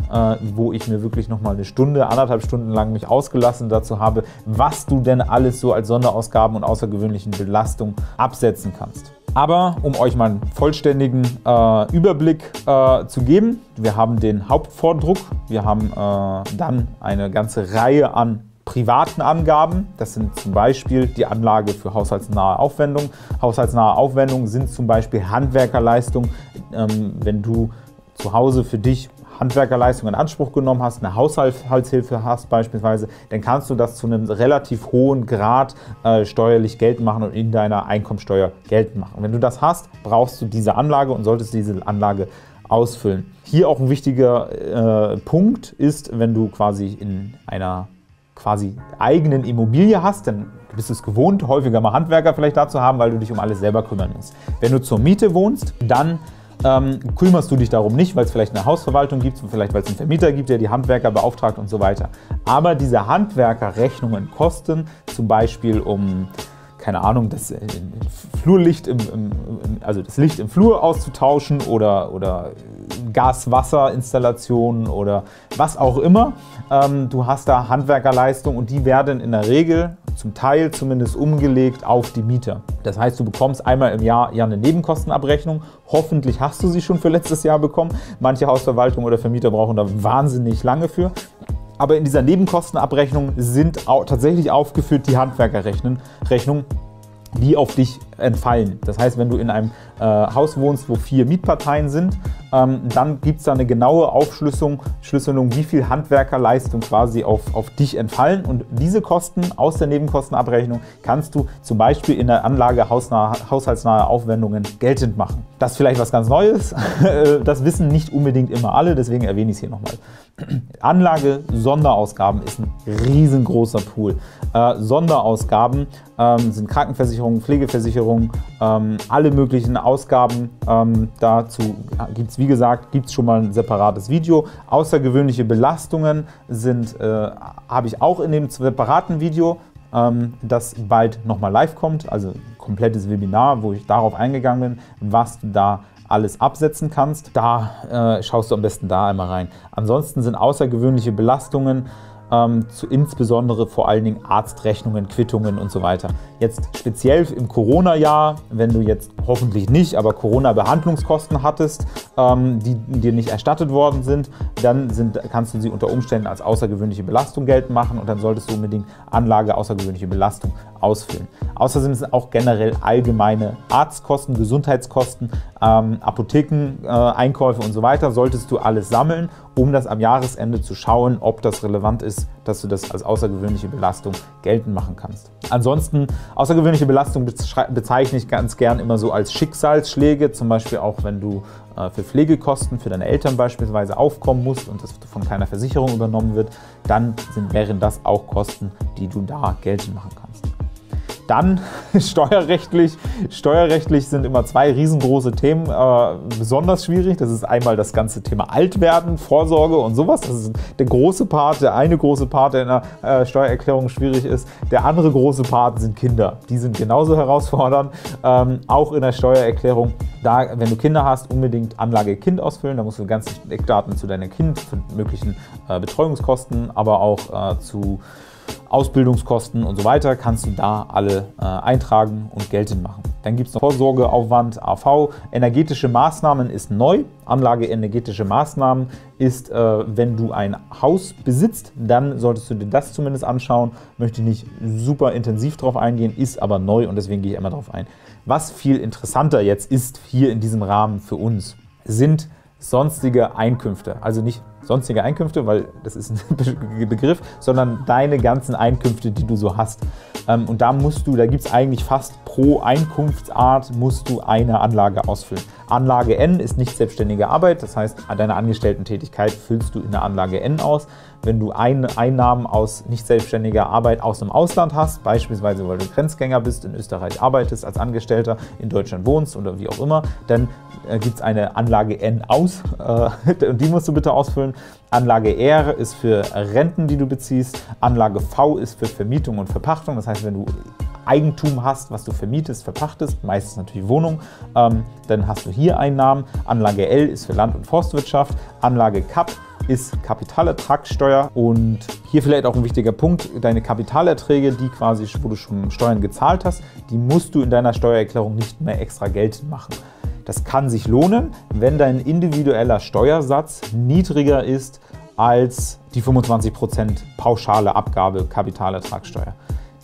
wo ich mir wirklich nochmal eine Stunde, 1,5 Stunden lang mich ausgelassen dazu habe, was du denn alles so als Sonderausgaben und außergewöhnlichen Belastungen absetzen kannst. Aber um euch mal einen vollständigen Überblick zu geben, wir haben den Hauptvordruck, wir haben dann eine ganze Reihe an privaten Angaben. Das sind zum Beispiel die Anlage für haushaltsnahe Aufwendungen. Haushaltsnahe Aufwendungen sind zum Beispiel Handwerkerleistungen, wenn du zu Hause für dich Handwerkerleistung in Anspruch genommen hast, eine Haushaltshilfe hast beispielsweise, dann kannst du das zu einem relativ hohen Grad steuerlich geltend machen und in deiner Einkommensteuer geltend machen. Und wenn du das hast, brauchst du diese Anlage und solltest diese Anlage ausfüllen. Hier auch ein wichtiger Punkt ist, wenn du quasi in einer eigenen Immobilie hast, dann bist du es gewohnt, häufiger mal Handwerker vielleicht dazu haben, weil du dich um alles selber kümmern musst. Wenn du zur Miete wohnst, dann kümmerst du dich darum nicht, weil es vielleicht eine Hausverwaltung gibt, vielleicht weil es einen Vermieter gibt, der die Handwerker beauftragt und so weiter. Aber diese Handwerkerrechnungen kosten zum Beispiel um, keine Ahnung, das Flurlicht, also das Licht im Flur auszutauschen oder Gas-Wasser-Installationen oder was auch immer. Du hast da Handwerkerleistung und die werden in der Regel zum Teil zumindest umgelegt auf die Mieter. Das heißt, du bekommst einmal im Jahr eine Nebenkostenabrechnung. Hoffentlich hast du sie schon für letztes Jahr bekommen. Manche Hausverwaltungen oder Vermieter brauchen da wahnsinnig lange für. Aber in dieser Nebenkostenabrechnung sind tatsächlich aufgeführt die Handwerkerrechnungen, die auf dich entfallen. Das heißt, wenn du in einem Haus wohnst, wo 4 Mietparteien sind, dann gibt es da eine genaue Aufschlüsselung, wie viel Handwerkerleistung quasi auf dich entfallen. Und diese Kosten aus der Nebenkostenabrechnung kannst du zum Beispiel in der Anlage haushaltsnahe Aufwendungen geltend machen. Das ist vielleicht was ganz Neues. Das wissen nicht unbedingt immer alle, deswegen erwähne ich es hier nochmal. Anlage Sonderausgaben ist ein riesengroßer Pool. Sonderausgaben sind Krankenversicherungen, Pflegeversicherungen, alle möglichen Ausgaben. Dazu gibt es, wie gesagt, schon mal ein separates Video. Außergewöhnliche Belastungen habe ich auch in dem separaten Video, das bald nochmal live kommt, also ein komplettes Webinar, wo ich darauf eingegangen bin, was du da alles absetzen kannst. Da schaust du am besten da einmal rein. Ansonsten sind außergewöhnliche Belastungen insbesondere vor allen Dingen Arztrechnungen, Quittungen und so weiter. Jetzt speziell im Corona-Jahr, wenn du jetzt hoffentlich nicht, aber Corona-Behandlungskosten hattest, die dir nicht erstattet worden sind, dann kannst du sie unter Umständen als außergewöhnliche Belastung geltend machen und dann solltest du unbedingt Anlage außergewöhnliche Belastung ausfüllen. Außerdem sind auch generell allgemeine Arztkosten, Gesundheitskosten, Apotheken, Einkäufe und so weiter, solltest du alles sammeln, um das am Jahresende zu schauen, ob das relevant ist, dass du das als außergewöhnliche Belastung geltend machen kannst. Ansonsten, außergewöhnliche Belastung bezeichne ich ganz gern immer so als Schicksalsschläge, zum Beispiel auch wenn du für Pflegekosten für deine Eltern beispielsweise aufkommen musst und das von keiner Versicherung übernommen wird, dann wären das auch Kosten, die du da geltend machen kannst. Dann steuerrechtlich. Steuerrechtlich sind immer 2 riesengroße Themen besonders schwierig. Das ist einmal das ganze Thema Altwerden, Vorsorge und sowas. Das ist der eine große Part, der in der Steuererklärung schwierig ist. Der andere große Part sind Kinder. Die sind genauso herausfordernd. Auch in der Steuererklärung, wenn du Kinder hast, unbedingt Anlage Kind ausfüllen. Da musst du ganze Eckdaten zu deinem Kind, zu möglichen Betreuungskosten, aber auch zu Ausbildungskosten und so weiter, kannst du da alle eintragen und geltend machen. Dann gibt es noch Vorsorgeaufwand, AV. Energetische Maßnahmen ist neu. Anlage energetische Maßnahmen ist, wenn du ein Haus besitzt, dann solltest du dir das zumindest anschauen. Möchte ich nicht super intensiv drauf eingehen, ist aber neu und deswegen gehe ich einmal drauf ein. Was viel interessanter jetzt ist hier in diesem Rahmen für uns, sind sonstige Einkünfte. Also nicht sonstige Einkünfte, weil das ist ein Begriff, sondern deine ganzen Einkünfte, die du so hast. Und da gibt es eigentlich fast pro Einkunftsart musst du eine Anlage ausfüllen. Anlage N ist nicht selbstständige Arbeit, das heißt, deine Angestellten-Tätigkeit füllst du in der Anlage N aus. Wenn du Einnahmen aus nicht selbstständiger Arbeit aus dem Ausland hast, beispielsweise weil du Grenzgänger bist, in Österreich arbeitest als Angestellter, in Deutschland wohnst oder wie auch immer, dann gibt es eine Anlage N aus und die musst du bitte ausfüllen. Anlage R ist für Renten, die du beziehst. Anlage V ist für Vermietung und Verpachtung. Das heißt, wenn du Eigentum hast, was du vermietest, verpachtest, meistens natürlich Wohnung, dann hast du hier Einnahmen. Anlage L ist für Land- und Forstwirtschaft. Anlage Kap ist Kapitalertragssteuer und hier vielleicht auch ein wichtiger Punkt, deine Kapitalerträge, wo du schon Steuern gezahlt hast, die musst du in deiner Steuererklärung nicht mehr extra geltend machen. Das kann sich lohnen, wenn dein individueller Steuersatz niedriger ist als die 25% pauschale Abgabe Kapitalertragssteuer.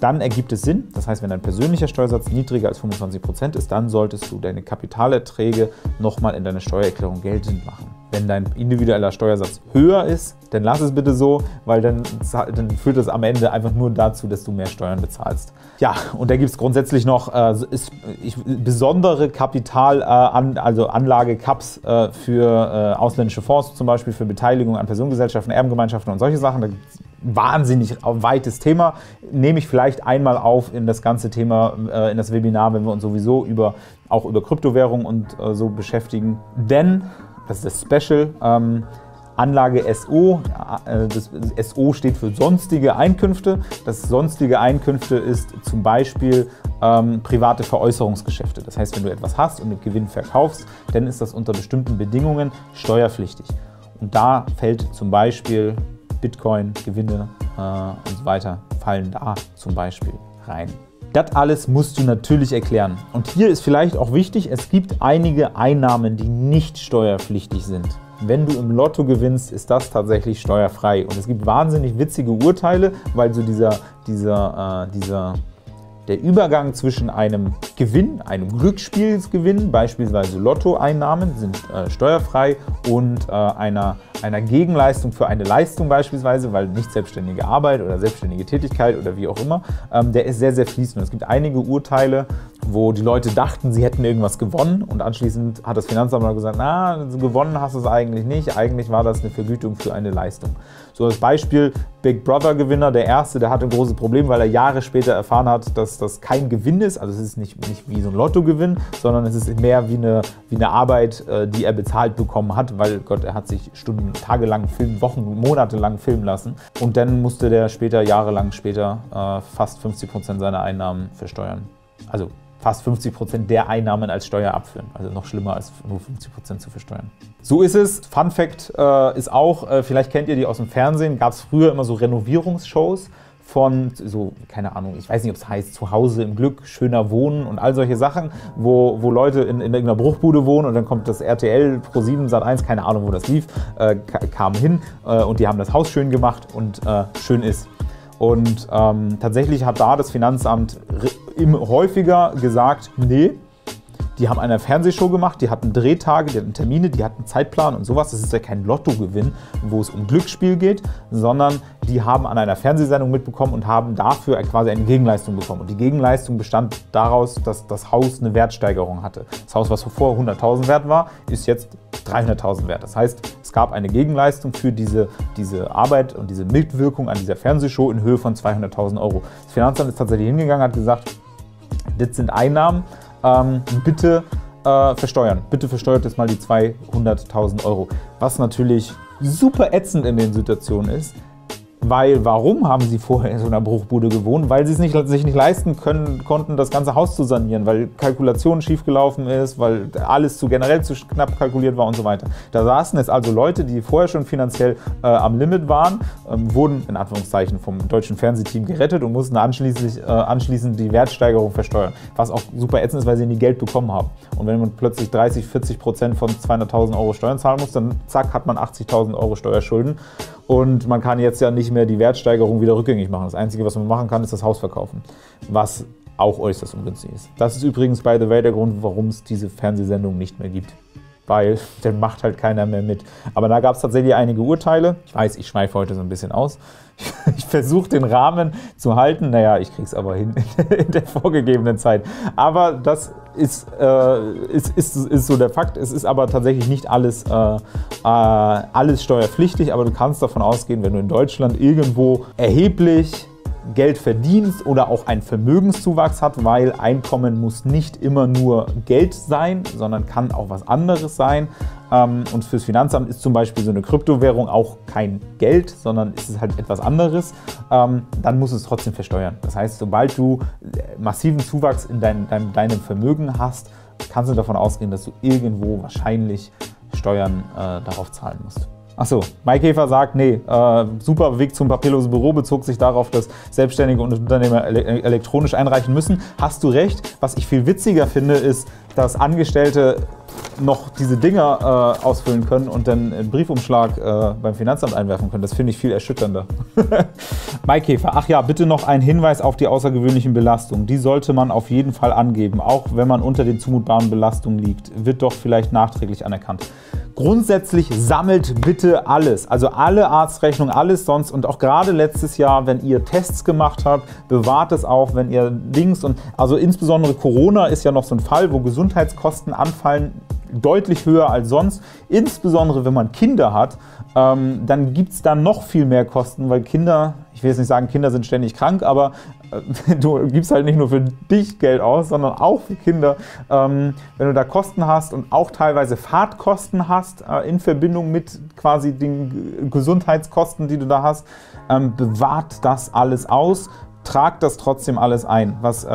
Dann ergibt es Sinn, das heißt, wenn dein persönlicher Steuersatz niedriger als 25% ist, dann solltest du deine Kapitalerträge nochmal in deiner Steuererklärung geltend machen. Wenn dein individueller Steuersatz höher ist, dann lass es bitte so, weil dann führt das am Ende einfach nur dazu, dass du mehr Steuern bezahlst. Ja, und da gibt es grundsätzlich noch besondere also Anlage-Caps für ausländische Fonds, zum Beispiel für Beteiligung an Personengesellschaften, Erbengemeinschaften und solche Sachen. Da gibt es wahnsinnig weites Thema. Nehme ich vielleicht einmal auf in das ganze Thema, in das Webinar, wenn wir uns sowieso auch über Kryptowährungen und so beschäftigen. Denn, das ist das Special, Anlage SO, das SO steht für sonstige Einkünfte. Das sonstige Einkünfte ist zum Beispiel private Veräußerungsgeschäfte. Das heißt, wenn du etwas hast und mit Gewinn verkaufst, dann ist das unter bestimmten Bedingungen steuerpflichtig. Und da fällt zum Beispiel Bitcoin, Gewinne und so weiter, fallen da zum Beispiel rein. Das alles musst du natürlich erklären. Und hier ist vielleicht auch wichtig, es gibt einige Einnahmen, die nicht steuerpflichtig sind. Wenn du im Lotto gewinnst, ist das tatsächlich steuerfrei. Und es gibt wahnsinnig witzige Urteile, weil so der Übergang zwischen einem Gewinn, einem Glücksspielsgewinn, beispielsweise Lottoeinnahmen, sind steuerfrei und einer Gegenleistung für eine Leistung beispielsweise, weil nicht selbstständige Arbeit oder selbstständige Tätigkeit oder wie auch immer, der ist sehr, sehr fließend. Und es gibt einige Urteile, wo die Leute dachten, sie hätten irgendwas gewonnen und anschließend hat das Finanzamt gesagt, na, gewonnen hast du es eigentlich nicht, eigentlich war das eine Vergütung für eine Leistung. So als Beispiel, Big Brother Gewinner, der erste, der hatte ein großes Problem, weil er Jahre später erfahren hat, dass das kein Gewinn ist, also es ist nicht wie so ein Lottogewinn, sondern es ist mehr wie eine Arbeit, die er bezahlt bekommen hat, weil Gott, er hat sich Stunden, tagelang filmen, Wochen, monatelang filmen lassen und dann musste der jahrelang später fast 50% seiner Einnahmen versteuern. Also fast 50% der Einnahmen als Steuer abführen. Also noch schlimmer als nur 50% zu versteuern. So ist es. Fun Fact ist auch, vielleicht kennt ihr die aus dem Fernsehen, gab es früher immer so Renovierungsshows von so, keine Ahnung, ich weiß nicht, ob es heißt Zuhause im Glück, schöner Wohnen und all solche Sachen, wo Leute in irgendeiner Bruchbude wohnen und dann kommt das RTL, Pro7, Sat1, keine Ahnung, wo das lief, kam hin und die haben das Haus schön gemacht und schön ist. Und tatsächlich hat da das Finanzamt häufiger gesagt, nee, die haben eine Fernsehshow gemacht, die hatten Drehtage, die hatten Termine, die hatten Zeitplan und sowas. Das ist ja kein Lottogewinn, wo es um Glücksspiel geht, sondern die haben an einer Fernsehsendung mitbekommen und haben dafür quasi eine Gegenleistung bekommen. Und die Gegenleistung bestand daraus, dass das Haus eine Wertsteigerung hatte. Das Haus, was vorher 100.000 wert war, ist jetzt 300.000 wert. Das heißt, es gab eine Gegenleistung für diese Arbeit und diese Mitwirkung an dieser Fernsehshow in Höhe von 200.000 €. Das Finanzamt ist tatsächlich hingegangen, hat gesagt, das sind Einnahmen, bitte versteuern. Bitte versteuert jetzt mal die 200.000 €. Was natürlich super ätzend in den Situationen ist, weil warum haben sie vorher in so einer Bruchbude gewohnt? Weil sie es sich nicht leisten konnten, das ganze Haus zu sanieren, weil Kalkulation schiefgelaufen ist, weil alles generell zu knapp kalkuliert war und so weiter. Da saßen jetzt also Leute, die vorher schon finanziell am Limit waren, wurden in Anführungszeichen vom deutschen Fernsehteam gerettet und mussten anschließend die Wertsteigerung versteuern. Was auch super ätzend ist, weil sie nie Geld bekommen haben. Und wenn man plötzlich 30–40% von 200.000 € Steuern zahlen muss, dann zack, hat man 80.000 € Steuerschulden. Und man kann jetzt ja nicht mehr die Wertsteigerung wieder rückgängig machen. Das Einzige, was man machen kann, ist das Haus verkaufen, was auch äußerst ungünstig ist. Das ist übrigens, by the way, der Grund, warum es diese Fernsehsendung nicht mehr gibt. Weil dann macht halt keiner mehr mit. Aber da gab es tatsächlich einige Urteile. Ich weiß, ich schweife heute so ein bisschen aus. Ich versuche den Rahmen zu halten. Naja, ich kriege es aber hin in der vorgegebenen Zeit. Aber das ist so der Fakt. Es ist aber tatsächlich nicht alles steuerpflichtig. Aber du kannst davon ausgehen, wenn du in Deutschland irgendwo erheblich Geld verdienst oder auch einen Vermögenszuwachs hat, weil Einkommen muss nicht immer nur Geld sein, sondern kann auch was anderes sein. Und fürs Finanzamt ist zum Beispiel so eine Kryptowährung auch kein Geld, sondern ist es halt etwas anderes. Dann musst du es trotzdem versteuern. Das heißt, sobald du massiven Zuwachs in deinem Vermögen hast, kannst du davon ausgehen, dass du irgendwo wahrscheinlich Steuern darauf zahlen musst. Achso, Maikäfer sagt, nee, super Weg zum papierlosen Büro bezog sich darauf, dass Selbstständige und Unternehmer elektronisch einreichen müssen. Hast du recht. Was ich viel witziger finde, ist, dass Angestellte noch diese Dinger ausfüllen können und dann einen Briefumschlag beim Finanzamt einwerfen können. Das finde ich viel erschütternder. Maikäfer, ach ja, bitte noch ein Hinweis auf die außergewöhnlichen Belastungen. Die sollte man auf jeden Fall angeben, auch wenn man unter den zumutbaren Belastungen liegt. Wird doch vielleicht nachträglich anerkannt. Grundsätzlich sammelt bitte alles, also alle Arztrechnungen, alles sonst und auch gerade letztes Jahr, wenn ihr Tests gemacht habt, bewahrt es auf, wenn ihr Dings und also insbesondere Corona ist ja noch so ein Fall, wo Gesundheitskosten anfallen, deutlich höher als sonst, insbesondere wenn man Kinder hat, dann gibt es da noch viel mehr Kosten, weil Kinder, ich will jetzt nicht sagen, Kinder sind ständig krank, aber du gibst halt nicht nur für dich Geld aus, sondern auch für Kinder. Wenn du da Kosten hast und auch teilweise Fahrtkosten hast in Verbindung mit quasi den Gesundheitskosten, die du da hast, bewahrt das alles aus, tragt das trotzdem alles ein. Was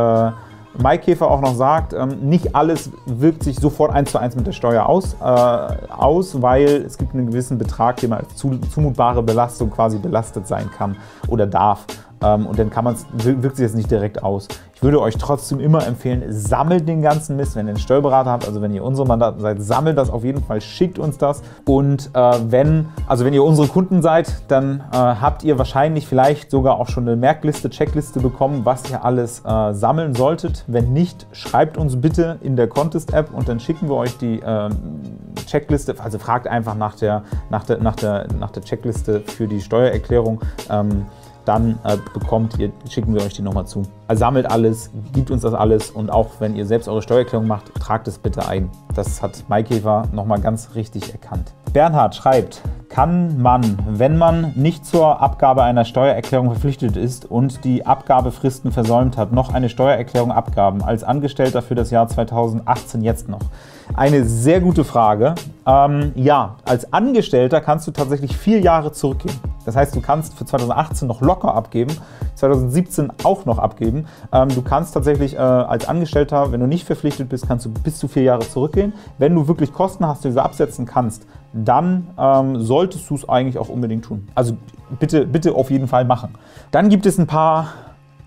Maikäfer auch noch sagt, nicht alles wirkt sich sofort 1:1 mit der Steuer aus, weil es gibt einen gewissen Betrag, der mal als zumutbare Belastung quasi belastet sein kann oder darf. Und dann wirkt sich das nicht direkt aus. Ich würde euch trotzdem immer empfehlen, sammelt den ganzen Mist, wenn ihr einen Steuerberater habt, also wenn ihr unsere Mandanten seid, sammelt das auf jeden Fall, schickt uns das. Und wenn ihr unsere Kunden seid, dann habt ihr wahrscheinlich vielleicht sogar auch schon eine Merkliste, Checkliste bekommen, was ihr alles sammeln solltet. Wenn nicht, schreibt uns bitte in der Contest-App und dann schicken wir euch die Checkliste, also fragt einfach nach der Checkliste für die Steuererklärung. Dann schicken wir euch die nochmal zu. Also sammelt alles, gibt uns das alles und auch wenn ihr selbst eure Steuererklärung macht, tragt es bitte ein. Das hat Maikäfer nochmal ganz richtig erkannt. Bernhard schreibt, kann man, wenn man nicht zur Abgabe einer Steuererklärung verpflichtet ist und die Abgabefristen versäumt hat, noch eine Steuererklärung abgaben, als Angestellter für das Jahr 2018 jetzt noch? Eine sehr gute Frage. Ja, als Angestellter kannst du tatsächlich 4 Jahre zurückgehen. Das heißt, du kannst für 2018 noch locker abgeben, 2017 auch noch abgeben. Du kannst tatsächlich als Angestellter, wenn du nicht verpflichtet bist, kannst du bis zu 4 Jahre zurückgehen. Wenn du wirklich Kosten hast, die du absetzen kannst, dann solltest du es eigentlich auch unbedingt tun. Also bitte auf jeden Fall machen. Dann gibt es ein paar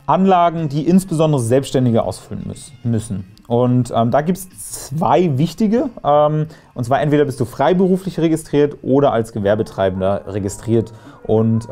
Anlagen, die insbesondere Selbstständige ausfüllen müssen. Und da gibt es 2 wichtige, und zwar entweder bist du freiberuflich registriert oder als Gewerbetreibender registriert. Und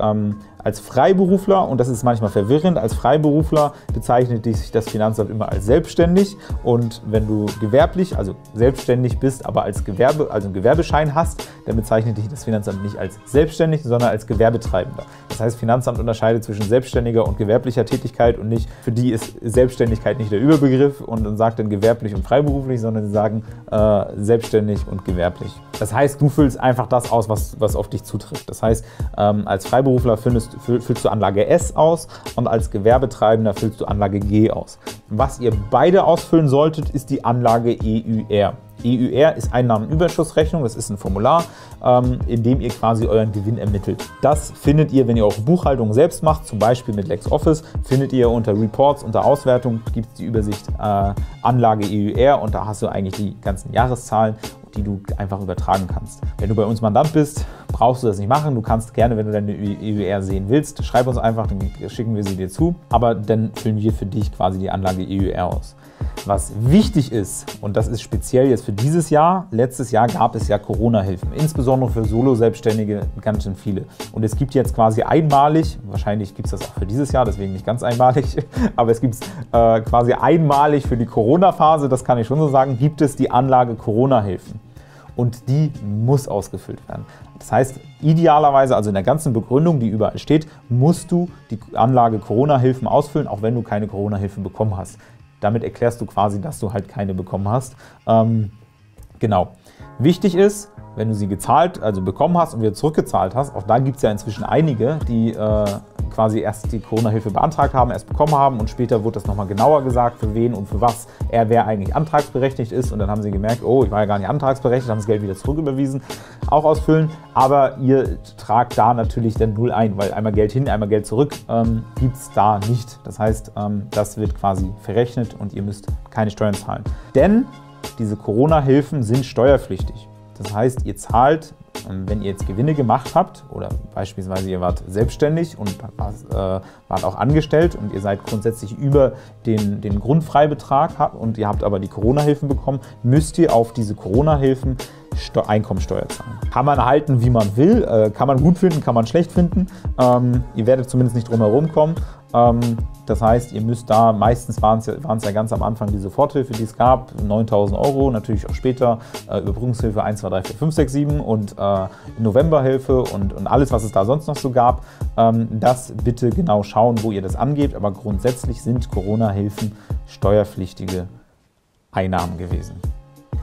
als Freiberufler, und das ist manchmal verwirrend, als Freiberufler bezeichnet sich das Finanzamt immer als selbstständig. Und wenn du gewerblich, also selbstständig bist, aber als einen Gewerbeschein hast, dann bezeichnet dich das Finanzamt nicht als selbstständig, sondern als Gewerbetreibender. Das heißt, das Finanzamt unterscheidet zwischen selbstständiger und gewerblicher Tätigkeit und nicht, für die ist Selbstständigkeit nicht der Überbegriff und dann sagt dann gewerblich und freiberuflich, sondern sie sagen selbstständig und gewerblich. Das heißt, du füllst einfach das aus, was auf dich zutrifft. Das heißt, als Freiberufler füllst du Anlage S aus und als Gewerbetreibender füllst du Anlage G aus. Was ihr beide ausfüllen solltet, ist die Anlage EÜR. EÜR ist Einnahmenüberschussrechnung, das ist ein Formular, in dem ihr quasi euren Gewinn ermittelt. Das findet ihr, wenn ihr eure Buchhaltung selbst macht, zum Beispiel mit LexOffice, findet ihr unter Reports, unter Auswertung, gibt es die Übersicht Anlage EÜR und da hast du eigentlich die ganzen Jahreszahlen, die du einfach übertragen kannst. Wenn du bei uns Mandant bist, brauchst du das nicht machen. Du kannst gerne, wenn du deine EÜR sehen willst, schreib uns einfach, dann schicken wir sie dir zu, aber dann füllen wir für dich quasi die Anlage EÜR aus. Was wichtig ist, und das ist speziell jetzt für dieses Jahr, letztes Jahr gab es ja Corona-Hilfen, insbesondere für Solo-Selbstständige ganz schön viele. Und es gibt jetzt quasi einmalig, wahrscheinlich gibt es das auch für dieses Jahr, deswegen nicht ganz einmalig, aber es gibt es quasi einmalig für die Corona-Phase, das kann ich schon so sagen, gibt es die Anlage Corona-Hilfen. Und die muss ausgefüllt werden. Das heißt, idealerweise, also in der ganzen Begründung, die überall steht, musst du die Anlage Corona-Hilfen ausfüllen, auch wenn du keine Corona-Hilfen bekommen hast. Damit erklärst du quasi, dass du halt keine bekommen hast. Genau. Wichtig ist, wenn du sie bekommen hast und wieder zurückgezahlt hast, auch da gibt es ja inzwischen einige, die quasi erst die Corona-Hilfe beantragt haben, erst bekommen haben und später wurde das nochmal genauer gesagt, für wen und für was wer eigentlich antragsberechtigt ist und dann haben sie gemerkt, oh, ich war ja gar nicht antragsberechtigt, haben das Geld wieder zurücküberwiesen, auch ausfüllen, aber ihr tragt da natürlich dann 0 ein, weil einmal Geld hin, einmal Geld zurück gibt es da nicht. Das heißt, das wird quasi verrechnet und ihr müsst keine Steuern zahlen. Denn diese Corona-Hilfen sind steuerpflichtig. Das heißt, ihr zahlt, wenn ihr jetzt Gewinne gemacht habt oder beispielsweise ihr wart selbstständig und wart auch angestellt und ihr seid grundsätzlich über den Grundfreibetrag und ihr habt aber die Corona-Hilfen bekommen, müsst ihr auf diese Corona-Hilfen Einkommensteuer zahlen. Kann man halten, wie man will, kann man gut finden, kann man schlecht finden. Ihr werdet zumindest nicht drum herum kommen. Das heißt, ihr müsst da, meistens waren es ja ganz am Anfang die Soforthilfe, die es gab, 9.000 €, natürlich auch später Überbrückungshilfe 1, 2, 3, 4, 5, 6, 7 und Novemberhilfe und alles, was es da sonst noch so gab. Das bitte genau schauen, wo ihr das angebt, aber grundsätzlich sind Corona-Hilfen steuerpflichtige Einnahmen gewesen.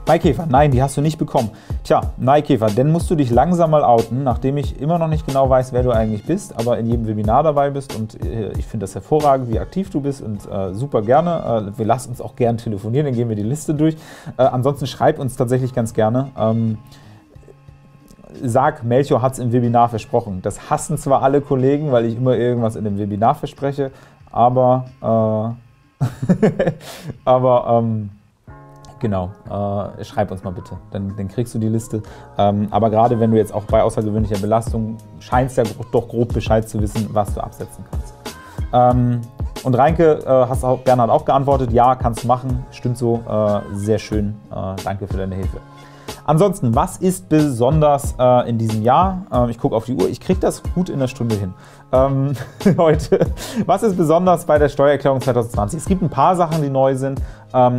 Maikäfer, nein, die hast du nicht bekommen. Tja, Maikäfer, dann musst du dich langsam mal outen, nachdem ich immer noch nicht genau weiß, wer du eigentlich bist, aber in jedem Webinar dabei bist und ich finde das hervorragend, wie aktiv du bist und super gerne. Wir lassen uns auch gerne telefonieren, dann gehen wir die Liste durch. Ansonsten schreib uns tatsächlich ganz gerne. Sag, Melchior hat es im Webinar versprochen. Das hassen zwar alle Kollegen, weil ich immer irgendwas in dem Webinar verspreche, aber genau, schreib uns mal bitte, dann kriegst du die Liste. Aber gerade wenn du jetzt auch bei außergewöhnlicher Belastung scheinst ja doch grob Bescheid zu wissen, was du absetzen kannst. Und Reinke, Bernhard auch geantwortet, ja, kannst du machen, stimmt so, sehr schön, danke für deine Hilfe. Ansonsten, was ist besonders in diesem Jahr? Ich gucke auf die Uhr, ich kriege das gut in einer Stunde hin. Heute, was ist besonders bei der Steuererklärung 2020? Es gibt ein paar Sachen, die neu sind.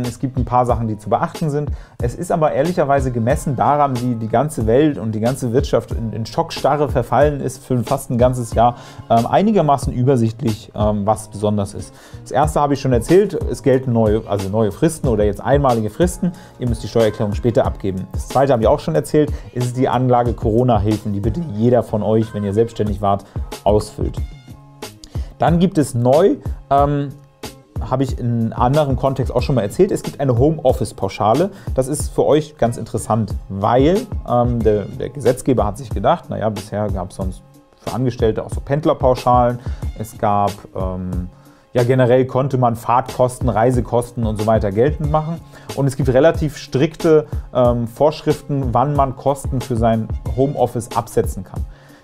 Es gibt ein paar Sachen, die zu beachten sind. Es ist aber ehrlicherweise gemessen daran, wie die ganze Welt und die ganze Wirtschaft in Schockstarre verfallen ist für fast ein ganzes Jahr, einigermaßen übersichtlich, was besonders ist. Das erste habe ich schon erzählt, es gelten neue Fristen oder jetzt einmalige Fristen. Ihr müsst die Steuererklärung später abgeben. Das zweite habe ich auch schon erzählt, ist die Anlage Corona-Hilfen, die bitte jeder von euch, wenn ihr selbstständig wart, ausfüllt. Dann gibt es neu, habe ich in einem anderen Kontext auch schon mal erzählt, es gibt eine Homeoffice-Pauschale. Das ist für euch ganz interessant, weil der Gesetzgeber hat sich gedacht, naja, bisher gab es sonst für Angestellte auch so Pendlerpauschalen. Es gab, ja generell konnte man Fahrtkosten, Reisekosten und so weiter geltend machen. Und es gibt relativ strikte Vorschriften, wann man Kosten für sein Homeoffice absetzen kann.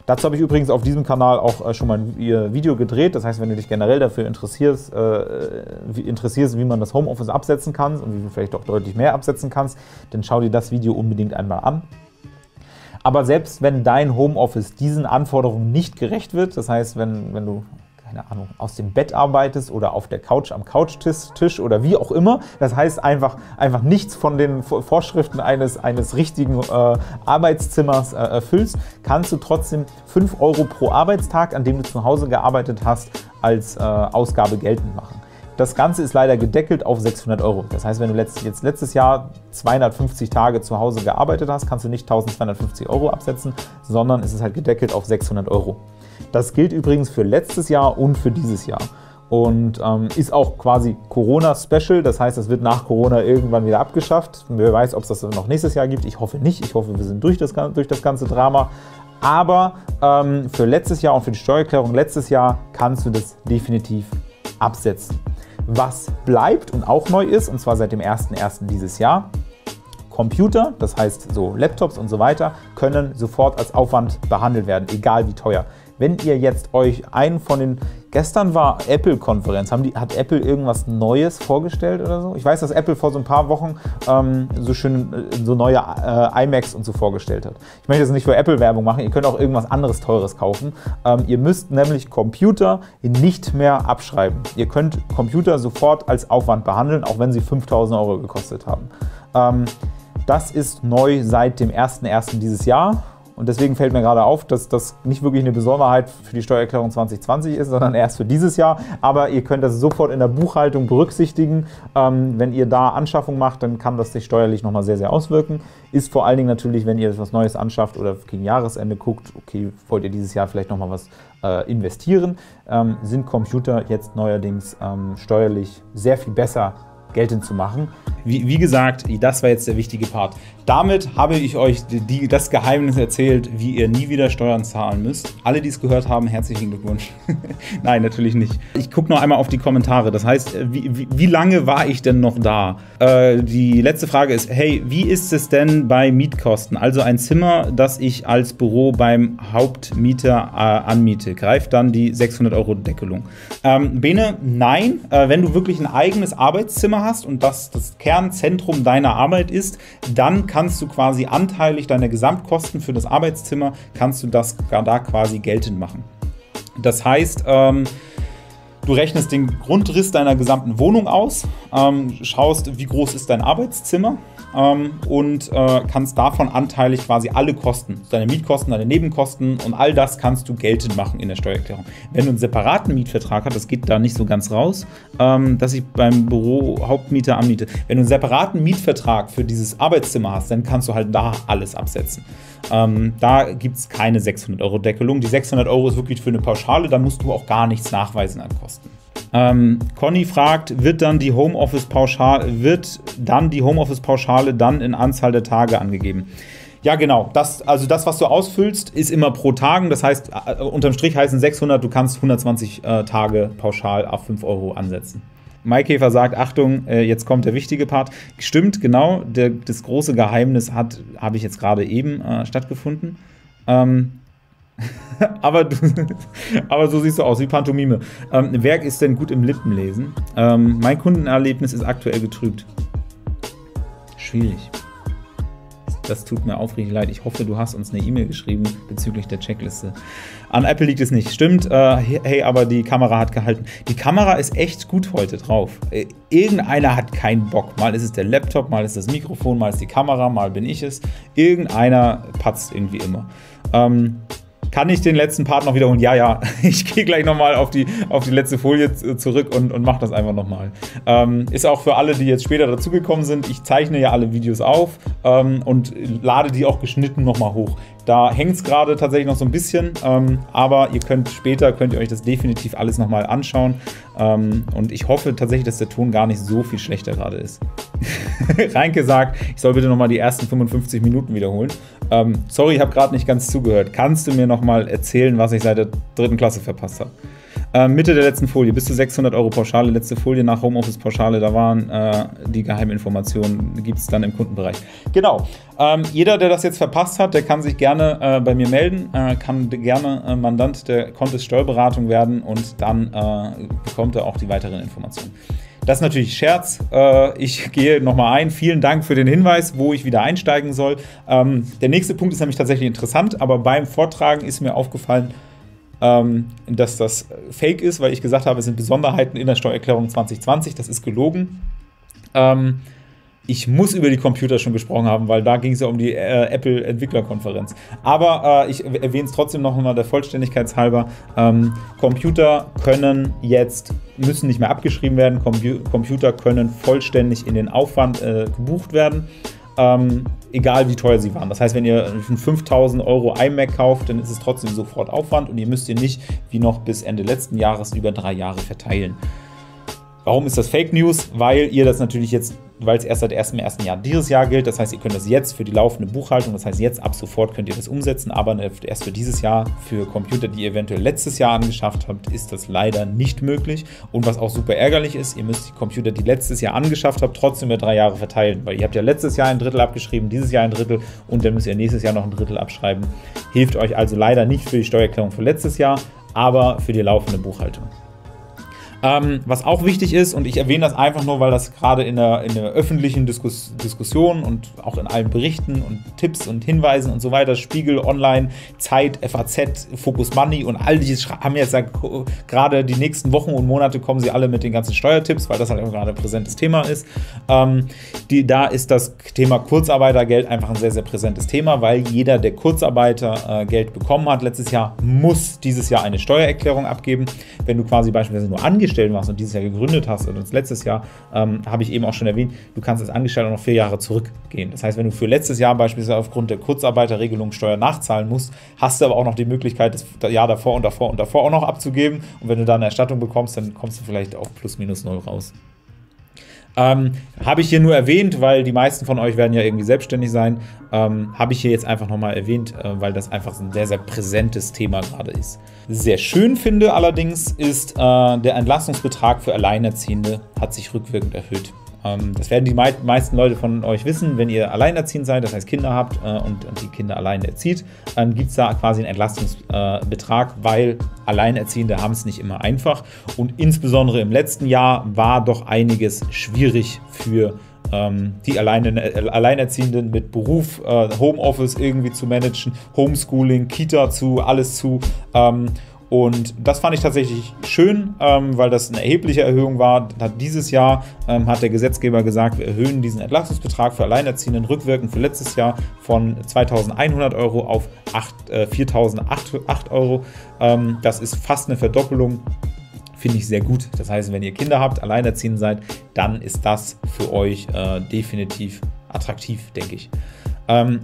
Dazu habe ich übrigens auf diesem Kanal auch schon mal ein Video gedreht. Das heißt, wenn du dich generell dafür interessierst, wie man das Homeoffice absetzen kann und wie du vielleicht auch deutlich mehr absetzen kannst, dann schau dir das Video unbedingt einmal an. Aber selbst wenn dein Homeoffice diesen Anforderungen nicht gerecht wird, das heißt, wenn du keine Ahnung, aus dem Bett arbeitest oder auf der Couch am Couchtisch oder wie auch immer. Das heißt einfach nichts von den Vorschriften eines richtigen Arbeitszimmers erfüllst, kannst du trotzdem 5 € pro Arbeitstag, an dem du zu Hause gearbeitet hast, als Ausgabe geltend machen. Das Ganze ist leider gedeckelt auf 600 €. Das heißt, wenn du letztes Jahr 250 Tage zu Hause gearbeitet hast, kannst du nicht 1.250 € absetzen, sondern es ist halt gedeckelt auf 600 €. Das gilt übrigens für letztes Jahr und für dieses Jahr und ist auch quasi Corona-Special. Das heißt, es wird nach Corona irgendwann wieder abgeschafft. Wer weiß, ob es das noch nächstes Jahr gibt. Ich hoffe nicht. Ich hoffe, wir sind durch das ganze Drama. Aber für letztes Jahr und für die Steuererklärung letztes Jahr kannst du das definitiv absetzen. Was bleibt und auch neu ist, und zwar seit dem 1.1. dieses Jahr, Computer, das heißt so Laptops und so weiter, können sofort als Aufwand behandelt werden, egal wie teuer. Wenn ihr jetzt euch einen von den, gestern war Apple-Konferenz, hat Apple irgendwas Neues vorgestellt oder so? Ich weiß, dass Apple vor so ein paar Wochen so neue iMacs und so vorgestellt hat. Ich möchte jetzt nicht für Apple-Werbung machen, ihr könnt auch irgendwas anderes Teures kaufen. Ihr müsst nämlich Computer nicht mehr abschreiben. Ihr könnt Computer sofort als Aufwand behandeln, auch wenn sie 5.000 € gekostet haben. Das ist neu seit dem 1.1. dieses Jahr. Und deswegen fällt mir gerade auf, dass das nicht wirklich eine Besonderheit für die Steuererklärung 2020 ist, sondern erst für dieses Jahr. Aber ihr könnt das sofort in der Buchhaltung berücksichtigen. Wenn ihr da Anschaffung macht, dann kann das sich steuerlich nochmal sehr, sehr auswirken. Ist vor allen Dingen natürlich, wenn ihr etwas Neues anschafft oder gegen Jahresende guckt, okay, wollt ihr dieses Jahr vielleicht nochmal was investieren, sind Computer jetzt neuerdings steuerlich sehr viel besser geltend zu machen. Wie gesagt, das war jetzt der wichtige Part. Damit habe ich euch das Geheimnis erzählt, wie ihr nie wieder Steuern zahlen müsst. Alle, die es gehört haben, herzlichen Glückwunsch. Nein, natürlich nicht. Ich gucke noch einmal auf die Kommentare. Das heißt, wie lange war ich denn noch da? Die letzte Frage ist, hey, wie ist es denn bei Mietkosten? Also ein Zimmer, das ich als Büro beim Hauptmieter anmiete, greift dann die 600 € Deckelung. Bene, nein. Wenn du wirklich ein eigenes Arbeitszimmer hast und das Kernzentrum deiner Arbeit ist, dann kannst du quasi anteilig deine Gesamtkosten für das Arbeitszimmer, kannst du das da quasi geltend machen. Das heißt, du rechnest den Grundriss deiner gesamten Wohnung aus, schaust, wie groß ist dein Arbeitszimmer und kannst davon anteilig quasi alle Kosten, deine Mietkosten, deine Nebenkosten und all das kannst du geltend machen in der Steuererklärung. Wenn du einen separaten Mietvertrag hast, das geht da nicht so ganz raus, dass ich beim Büro Hauptmieter anmiete. Wenn du einen separaten Mietvertrag für dieses Arbeitszimmer hast, dann kannst du halt da alles absetzen. Da gibt es keine 600 € Deckelung. Die 600 € ist wirklich für eine Pauschale, da musst du auch gar nichts nachweisen an Kosten. Conny fragt, wird dann die Homeoffice-Pauschale dann in Anzahl der Tage angegeben? Ja, genau. Also das, was du ausfüllst, ist immer pro Tagen. Das heißt, unterm Strich heißen 600, du kannst 120 Tage pauschal auf 5 € ansetzen. Maikäfer sagt, Achtung, jetzt kommt der wichtige Part. Stimmt, genau, das große Geheimnis habe ich jetzt gerade eben stattgefunden. aber so siehst du aus, wie Pantomime. Wer ist denn gut im Lippenlesen? Mein Kundenerlebnis ist aktuell getrübt. Schwierig. Das tut mir aufrichtig leid. Ich hoffe, du hast uns eine E-Mail geschrieben bezüglich der Checkliste. An Apple liegt es nicht. Stimmt, hey, aber die Kamera hat gehalten. Die Kamera ist echt gut heute drauf. Irgendeiner hat keinen Bock. Mal ist es der Laptop, mal ist das Mikrofon, mal ist die Kamera, mal bin ich es. Irgendeiner patzt irgendwie immer. Kann ich den letzten Part noch wiederholen? Ja, ich gehe gleich nochmal auf die letzte Folie zurück und mache das einfach nochmal. Ist auch für alle, die jetzt später dazugekommen sind, ich zeichne ja alle Videos auf und lade die auch geschnitten nochmal hoch. Da hängt es gerade tatsächlich noch so ein bisschen, aber später könnt ihr euch das definitiv alles nochmal anschauen. Und ich hoffe tatsächlich, dass der Ton gar nicht so viel schlechter gerade ist. Reinke sagt, ich soll bitte nochmal die ersten 55 Minuten wiederholen. Sorry, ich habe gerade nicht ganz zugehört. Kannst du mir nochmal erzählen, was ich seit der 3. Klasse verpasst habe? Mitte der letzten Folie, bis zu 600 € Pauschale, letzte Folie nach Homeoffice-Pauschale, da waren die Geheiminformationen, gibt es dann im Kundenbereich. Genau, jeder, der das jetzt verpasst hat, der kann sich gerne bei mir melden, kann gerne Mandant der Kontist Steuerberatung werden und dann bekommt er auch die weiteren Informationen. Das ist natürlich Scherz. Ich gehe nochmal ein. Vielen Dank für den Hinweis, wo ich wieder einsteigen soll. Der nächste Punkt ist nämlich tatsächlich interessant, aber beim Vortragen ist mir aufgefallen, dass das Fake ist, weil ich gesagt habe, es sind Besonderheiten in der Steuererklärung 2020. Das ist gelogen. Ich muss über die Computer schon gesprochen haben, weil da ging es ja um die Apple-Entwicklerkonferenz. Aber ich erwähne es trotzdem noch einmal der Vollständigkeit halber. Computer müssen nicht mehr abgeschrieben werden. Computer können vollständig in den Aufwand gebucht werden. Egal wie teuer sie waren. Das heißt, wenn ihr einen 5.000 € iMac kauft, dann ist es trotzdem sofort Aufwand und ihr müsst ihn nicht wie noch bis Ende letzten Jahres über 3 Jahre verteilen. Warum ist das Fake News? Weil ihr das natürlich jetzt, weil es erst seit 1.1. Jahr dieses Jahr gilt, das heißt, ihr könnt das jetzt für die laufende Buchhaltung, das heißt, jetzt ab sofort könnt ihr das umsetzen, aber erst für dieses Jahr, für Computer, die ihr eventuell letztes Jahr angeschafft habt, ist das leider nicht möglich. Und was auch super ärgerlich ist, ihr müsst die Computer, die letztes Jahr angeschafft habt, trotzdem über 3 Jahre verteilen, weil ihr habt ja letztes Jahr ein Drittel abgeschrieben, dieses Jahr ein Drittel und dann müsst ihr nächstes Jahr noch ein Drittel abschreiben. Hilft euch also leider nicht für die Steuererklärung für letztes Jahr, aber für die laufende Buchhaltung. Was auch wichtig ist, und ich erwähne das einfach nur, weil das gerade in der öffentlichen Diskussion und auch in allen Berichten und Tipps und Hinweisen und so weiter, Spiegel, Online, Zeit, FAZ, Focus Money und all diese haben jetzt gerade die nächsten Wochen und Monate kommen sie alle mit den ganzen Steuertipps, weil das halt gerade ein präsentes Thema ist. Da ist das Thema Kurzarbeitergeld einfach ein sehr, sehr präsentes Thema, weil jeder, der Kurzarbeitergeld bekommen hat letztes Jahr, muss dieses Jahr eine Steuererklärung abgeben. Wenn du quasi beispielsweise nur angestellt warst und dieses Jahr gegründet hast und das letztes Jahr, habe ich eben auch schon erwähnt, du kannst als Angestellter noch 4 Jahre zurückgehen. Das heißt, wenn du für letztes Jahr beispielsweise aufgrund der Kurzarbeiterregelung Steuer nachzahlen musst, hast du aber auch noch die Möglichkeit, das Jahr davor und davor und davor auch noch abzugeben. Und wenn du dann eine Erstattung bekommst, dann kommst du vielleicht auf plus minus 0 raus. Habe ich hier nur erwähnt, weil die meisten von euch werden ja irgendwie selbstständig sein. Habe ich hier jetzt einfach nochmal erwähnt, weil das einfach ein sehr, sehr präsentes Thema gerade ist. Sehr schön finde allerdings ist, der Entlastungsbetrag für Alleinerziehende hat sich rückwirkend erhöht. Das werden die meisten Leute von euch wissen, wenn ihr alleinerziehend seid, das heißt Kinder habt und die Kinder alleine erzieht, gibt es da quasi einen Entlastungsbetrag, weil Alleinerziehende haben es nicht immer einfach. Und insbesondere im letzten Jahr war doch einiges schwierig für die Alleinerziehenden mit Beruf, Homeoffice irgendwie zu managen, Homeschooling, Kita zu, alles zu. Und das fand ich tatsächlich schön, weil das eine erhebliche Erhöhung war. Dieses Jahr hat der Gesetzgeber gesagt, wir erhöhen diesen Entlastungsbetrag für Alleinerziehenden rückwirkend für letztes Jahr von 2.100 € auf 4.008 €. Das ist fast eine Verdoppelung. Finde ich sehr gut. Das heißt, wenn ihr Kinder habt, alleinerziehend seid, dann ist das für euch definitiv attraktiv, denke ich.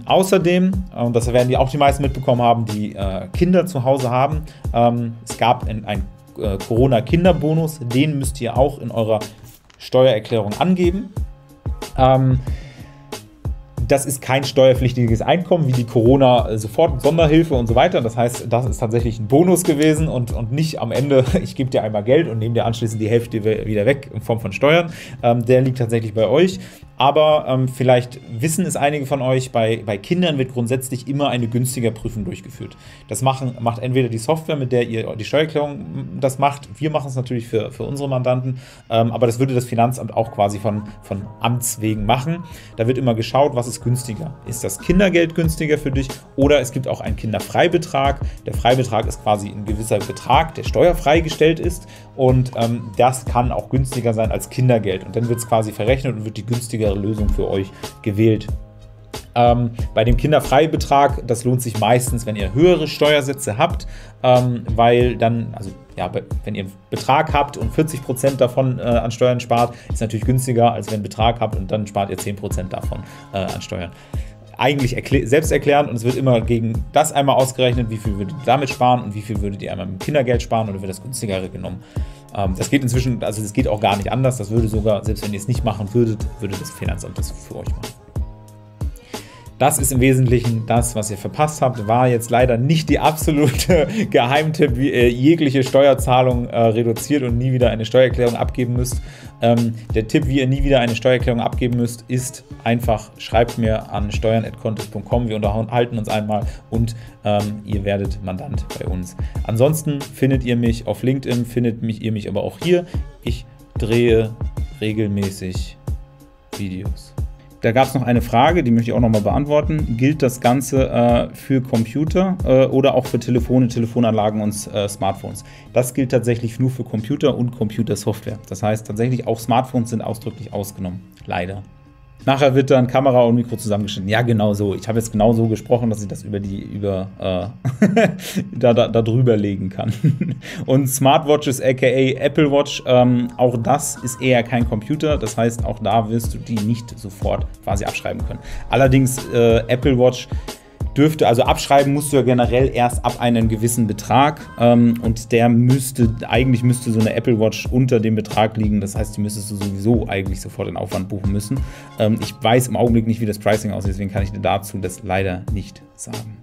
Außerdem, und das werden auch die meisten mitbekommen haben, die Kinder zu Hause haben, es gab einen Corona-Kinderbonus, den müsst ihr auch in eurer Steuererklärung angeben. Das ist kein steuerpflichtiges Einkommen wie die Corona-Sofort-Sonderhilfe und so weiter. Das heißt, das ist tatsächlich ein Bonus gewesen und nicht am Ende, ich gebe dir einmal Geld und nehme dir anschließend die Hälfte wieder weg in Form von Steuern. Der liegt tatsächlich bei euch. Aber vielleicht wissen es einige von euch, bei Kindern wird grundsätzlich immer eine günstige Prüfung durchgeführt. Das macht entweder die Software, mit der ihr die Steuererklärung das macht. Wir machen es natürlich für unsere Mandanten, aber das würde das Finanzamt auch quasi von Amts wegen machen. Da wird immer geschaut, was ist günstiger. Ist das Kindergeld günstiger für dich oder es gibt auch einen Kinderfreibetrag. Der Freibetrag ist quasi ein gewisser Betrag, der steuerfrei gestellt ist und das kann auch günstiger sein als Kindergeld. Und dann wird es quasi verrechnet und wird die günstigere Lösung für euch gewählt. Bei dem Kinderfreibetrag, das lohnt sich meistens, wenn ihr höhere Steuersätze habt, weil dann, also ja, wenn ihr einen Betrag habt und 40% davon an Steuern spart, ist natürlich günstiger, als wenn ihr einen Betrag habt und dann spart ihr 10% davon an Steuern. Eigentlich selbst erklären und es wird immer gegen das einmal ausgerechnet, wie viel würdet ihr damit sparen und wie viel würdet ihr einmal mit dem Kindergeld sparen oder wird das günstigere genommen. Das geht inzwischen, also das geht auch gar nicht anders, das würde sogar, selbst wenn ihr es nicht machen würdet, würde das Finanzamt das für euch machen. Das ist im Wesentlichen das, was ihr verpasst habt. War jetzt leider nicht die absolute Geheimtipp, wie ihr jegliche Steuerzahlung reduziert und nie wieder eine Steuererklärung abgeben müsst. Der Tipp, wie ihr nie wieder eine Steuererklärung abgeben müsst, ist einfach, schreibt mir an steuern@contest.com. Wir unterhalten uns einmal und ihr werdet Mandant bei uns. Ansonsten findet ihr mich auf LinkedIn, ihr mich aber auch hier. Ich drehe regelmäßig Videos. Da gab es noch eine Frage, die möchte ich auch nochmal beantworten. Gilt das Ganze für Computer oder auch für Telefone, Telefonanlagen und Smartphones? Das gilt tatsächlich nur für Computer und Computersoftware. Das heißt tatsächlich auch Smartphones sind ausdrücklich ausgenommen. Leider. Nachher wird dann Kamera und Mikro zusammengeschnitten. Ja, genau so. Ich habe jetzt genau so gesprochen, dass ich das da drüber legen kann. Und Smartwatches, aka Apple Watch, auch das ist eher kein Computer. Das heißt, auch da wirst du die nicht sofort quasi abschreiben können. Allerdings Apple Watch also abschreiben musst du ja generell erst ab einem gewissen Betrag und eigentlich müsste so eine Apple Watch unter dem Betrag liegen, das heißt, die müsstest du sowieso eigentlich sofort in Aufwand buchen müssen. Ich weiß im Augenblick nicht, wie das Pricing aussieht, deswegen kann ich dir dazu das leider nicht sagen.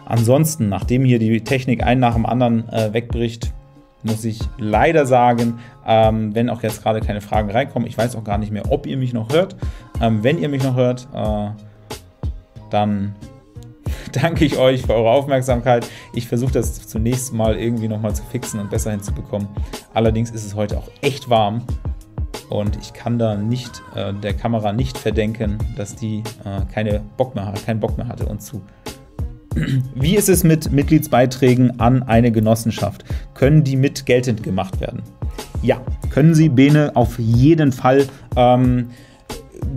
Ansonsten, nachdem hier die Technik ein nach dem anderen wegbricht, muss ich leider sagen, wenn auch jetzt gerade keine Fragen reinkommen, ich weiß auch gar nicht mehr, ob ihr mich noch hört. Wenn ihr mich noch hört, dann danke ich euch für eure Aufmerksamkeit. Ich versuche das zunächst mal irgendwie nochmal zu fixen und besser hinzubekommen. Allerdings ist es heute auch echt warm und ich kann da nicht der Kamera nicht verdenken, dass die keinen Bock mehr hatte uns zu. Wie ist es mit Mitgliedsbeiträgen an eine Genossenschaft? Können die mit geltend gemacht werden? Ja, können sie, Bene, auf jeden Fall.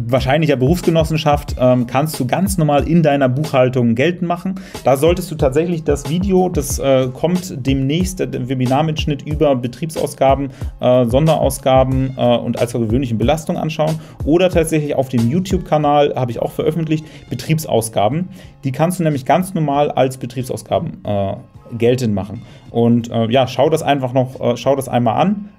Wahrscheinlich ja Berufsgenossenschaft kannst du ganz normal in deiner Buchhaltung geltend machen. Da solltest du tatsächlich das Video, das kommt demnächst, der Webinarmitschnitt über Betriebsausgaben, Sonderausgaben und außergewöhnlichen Belastungen anschauen. Oder tatsächlich auf dem YouTube-Kanal, habe ich auch veröffentlicht, Betriebsausgaben. Die kannst du nämlich ganz normal als Betriebsausgaben geltend machen. Und ja, schau das einmal an.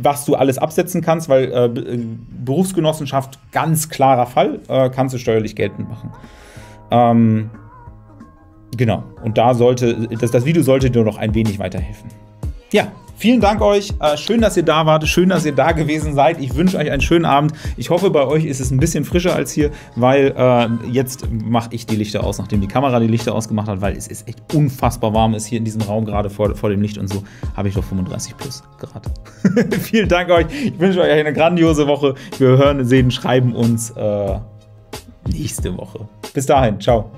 Was du alles absetzen kannst, weil Berufsgenossenschaft, ganz klarer Fall, kannst du steuerlich geltend machen. Genau, und das Video sollte dir noch ein wenig weiterhelfen. Ja, Vielen Dank euch. Schön, dass ihr da wart. Schön, dass ihr da gewesen seid. Ich wünsche euch einen schönen Abend. Ich hoffe, bei euch ist es ein bisschen frischer als hier, weil jetzt mache ich die Lichter aus, nachdem die Kamera die Lichter ausgemacht hat, weil es ist echt unfassbar warm ist hier in diesem Raum, gerade vor dem Licht und so. Habe ich doch 35 plus Grad. Vielen Dank euch. Ich wünsche euch eine grandiose Woche. Wir hören, sehen, schreiben uns nächste Woche. Bis dahin. Ciao.